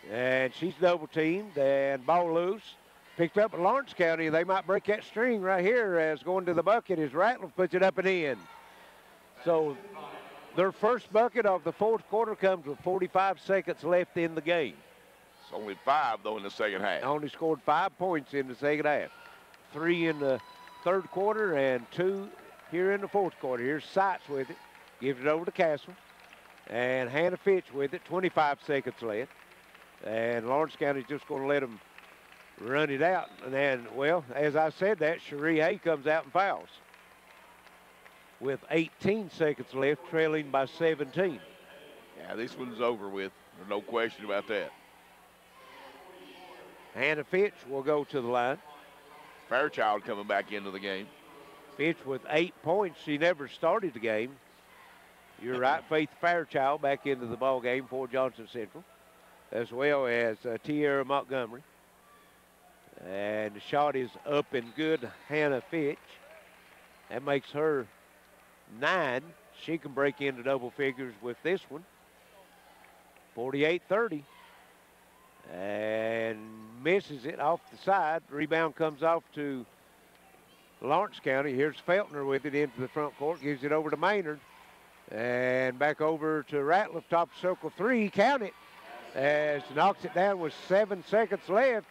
S1: And she's double teamed and ball loose. Picked up at Lawrence County. They might break that string right here as going to the bucket as Ratliff puts it up and in. So their first bucket of the fourth quarter comes with 45 seconds left in the game.
S2: It's only 5, though, in the second half.
S1: Only scored 5 points in the second half. 3 in the third quarter and 2 here in the fourth quarter. Here's Seitz with it. Gives it over to Castle. And Hannah Fitch with it. 25 seconds left. And Lawrence County's just going to let them run it out. And then, well, as I said that, Cherie Hay comes out and fouls with 18 seconds left, trailing by 17.
S2: Yeah, this one's over with. There's no question about that.
S1: Hannah Fitch will go to the line.
S2: Fairchild coming back into the game.
S1: Fitch with 8 points. She never started the game. You're right, Faith Fairchild back into the ball game for Johnson Central, as well as Tierra Montgomery. And the shot is up and good. Hannah Fitch. That makes her 9. She can break into double figures with this one. 48-30. And misses it off the side. Rebound comes off to Lawrence County. Here's Feltner with it into the front court. Gives it over to Maynard. And back over to Ratliff, top circle 3. Count it. As knocks it down with 7 seconds left.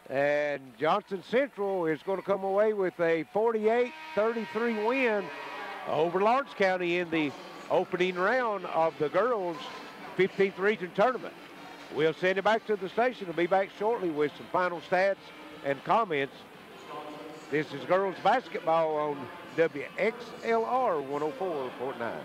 S1: And Johnson Central is going to come away with a 48-33 win over Lawrence County in the opening round of the girls' 15th region tournament. We'll send it back to the station. We'll be back shortly with some final stats and comments. This is girls basketball on WXLR 104.9.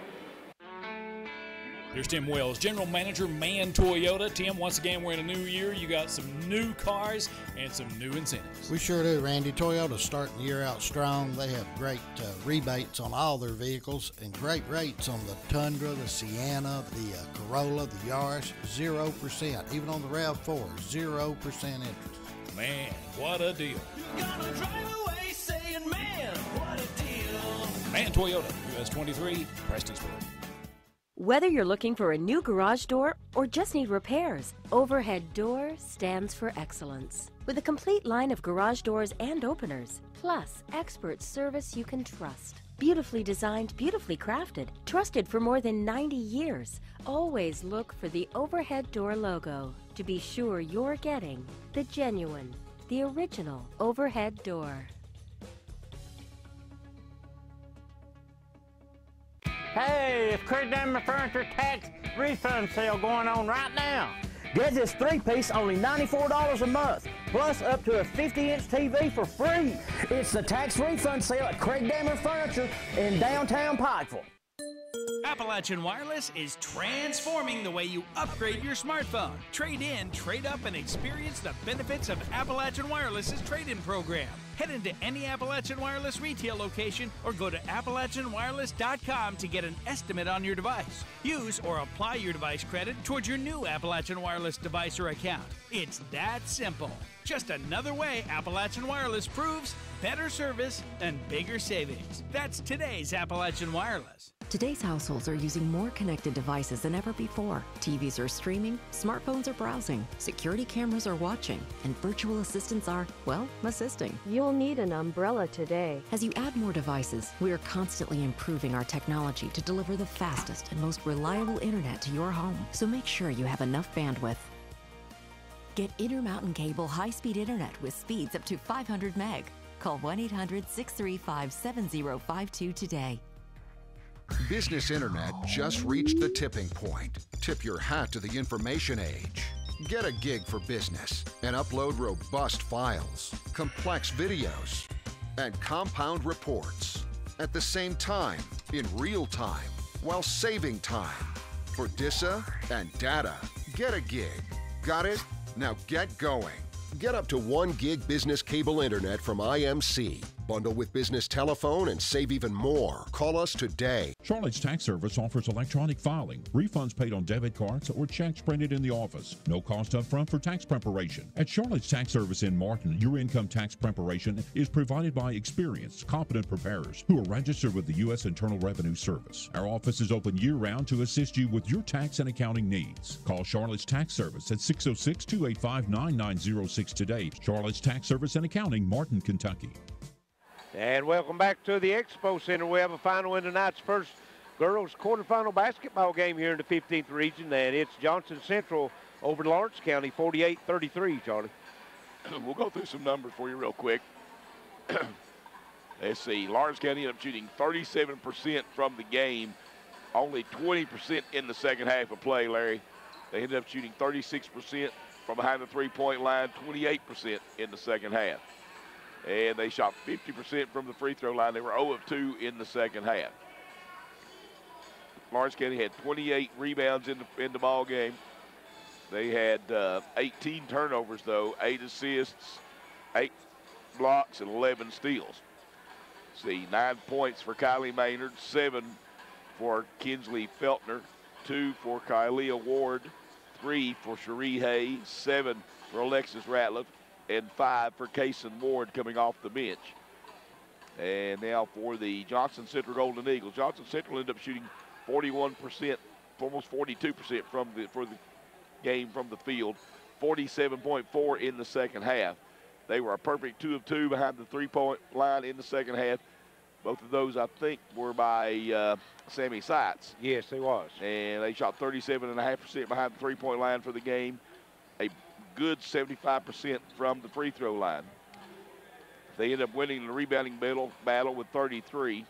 S7: Here's Tim Wells, General Manager, Man Toyota. Tim, once again, we're in a new year. You got some new cars and some new incentives.
S6: We sure do, Randy. Toyota's starting the year out strong. They have great rebates on all their vehicles and great rates on the Tundra, the Sienna, the Corolla, the Yaris, 0%. Even on the RAV4, 0% interest.
S7: Man, what a deal.
S8: You're gonna drive away saying, man, what a deal.
S7: Man Toyota, US 23, Prestonsburg.
S14: Whether you're looking for a new garage door or just need repairs, Overhead Door stands for excellence. With a complete line of garage doors and openers, plus expert service you can trust. Beautifully designed, beautifully crafted, trusted for more than 90 years. Always look for the Overhead Door logo to be sure you're getting the genuine, the original Overhead Door.
S11: Hey, it's Craig Dammer Furniture tax refund sale going on right now.
S12: Get this 3-piece only $94 a month, plus up to a 50-inch TV for free. It's the tax refund sale at Craig Dammer Furniture in downtown Pikeville.
S4: Appalachian Wireless is transforming the way you upgrade your smartphone. Trade in, trade up, and experience the benefits of Appalachian Wireless's trade-in program. Head into any Appalachian Wireless retail location or go to AppalachianWireless.com to get an estimate on your device. Use or apply your device credit towards your new Appalachian Wireless device or account. It's that simple. Just another way Appalachian Wireless proves better service and bigger savings. That's today's Appalachian Wireless.
S15: Today's households are using more connected devices than ever before. TVs are streaming, smartphones are browsing, security cameras are watching, and virtual assistants are, well, assisting.
S16: You'll need an umbrella today.
S15: As you add more devices, we are constantly improving our technology to deliver the fastest and most reliable internet to your home. So make sure you have enough bandwidth. Get Intermountain Cable high-speed internet with speeds up to 500 meg. Call 1-800-635-7052 today.
S5: Business internet just reached the tipping point. Tip your hat to the information age. Get a gig for business and upload robust files, complex videos, and compound reports at the same time, in real time, while saving time. For DISA and data, get a gig. Got it? Now get going.
S18: Get up to 1 gig business cable internet from IMC. Bundle with business telephone and save even more. Call us today.
S13: Charlotte's Tax Service offers electronic filing, refunds paid on debit cards, or checks printed in the office. No cost up front for tax preparation. At Charlotte's Tax Service in Martin, your income tax preparation is provided by experienced, competent preparers who are registered with the U.S. Internal Revenue Service. Our office is open year-round to assist you with your tax and accounting needs. Call Charlotte's Tax Service at 606-285-9906 today. Charlotte's Tax Service and Accounting, Martin, Kentucky.
S1: And welcome back to the Expo Center. We have a final in tonight's first girls quarterfinal basketball game here in the 15th region, and it's Johnson Central over Lawrence County, 48-33, Charlie.
S2: We'll go through some numbers for you real quick. Let's see. Lawrence County ended up shooting 37% from the game, only 20% in the second half of play, Larry. They ended up shooting 36% from behind the three-point line, 28% in the second half. And they shot 50% from the free throw line. They were 0 of 2 in the second half. Lawrence County had 28 rebounds in the ball game. They had 18 turnovers, though, 8 assists, 8 blocks, and 11 steals. See, 9 points for Kylie Maynard, 7 for Kinsley Feltner, 2 for Kylie Ward, 3 for Cherie Hay, 7 for Alexis Ratliff, and 5 for Kaysen Ward coming off the bench. And now for the Johnson Central Golden Eagles. Johnson Central ended up shooting 41%, almost 42% for the game from the field, 47.4 in the second half. They were a perfect 2 of 2 behind the three-point line in the second half. Both of those, I think, were by Sammy Seitz.
S1: Yes, they was.
S2: And they shot 37.5% behind the three-point line for the game. A good 75% from the free throw line. They ended up winning the rebounding battle with 33.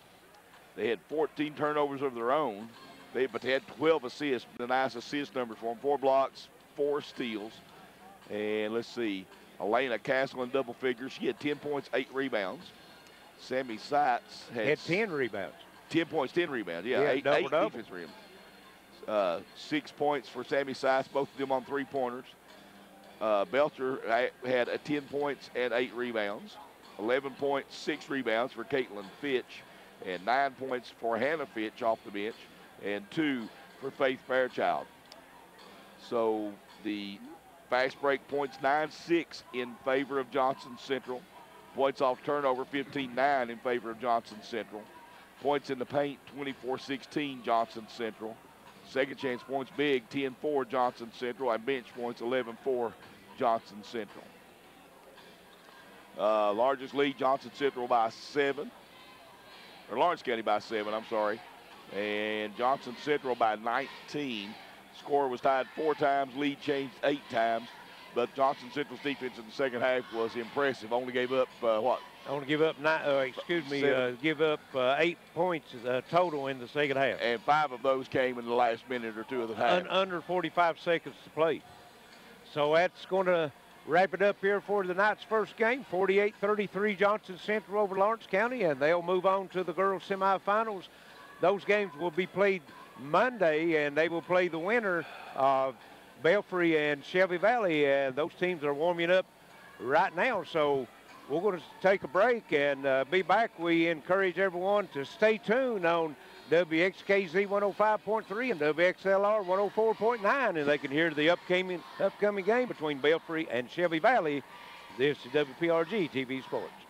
S2: They had 14 turnovers of their own, but they had 12 assists. The nice assist numbers for them: 4 blocks, 4 steals. And let's see, Elena Castle in double figures. She had 10 points, 8 rebounds. Sammy Seitz had
S1: 10 rebounds.
S2: 10 points, 10 rebounds. Yeah, 8 defense rebounds. 6 points for Sammy Sice, both of them on three-pointers. Belcher had 10 points and 8 rebounds. 11 points, 6 rebounds for Caitlin Fitch, and 9 points for Hannah Fitch off the bench, and 2 for Faith Fairchild. So the fast break points 9-6 in favor of Johnson Central. Points off turnover 15-9 in favor of Johnson Central. Points in the paint 24-16 Johnson Central. Second chance points big 10-4 Johnson Central, and bench points 11-4 Johnson Central. Largest lead, Johnson Central by 7, or Lawrence County by 7, I'm sorry, and Johnson Central by 19. Score was tied 4 times, lead changed 8 times, but Johnson Central's defense in the second half was impressive. Only gave up
S1: Only give up 8 points total in the second half.
S2: And 5 of those came in the last minute or 2 of the half.
S1: Under 45 seconds to play. So that's going to wrap it up here for the night's first game. 48-33 Johnson Central over Lawrence County, and they'll move on to the girls semifinals. Those games will be played Monday, and they will play the winner of Belfry and Shelby Valley, and those teams are warming up right now. So we're going to take a break and be back. We encourage everyone to stay tuned on WXKZ 105.3 and WXLR 104.9, and they can hear the upcoming game between Belfry and Shelby Valley. This is WPRG TV Sports.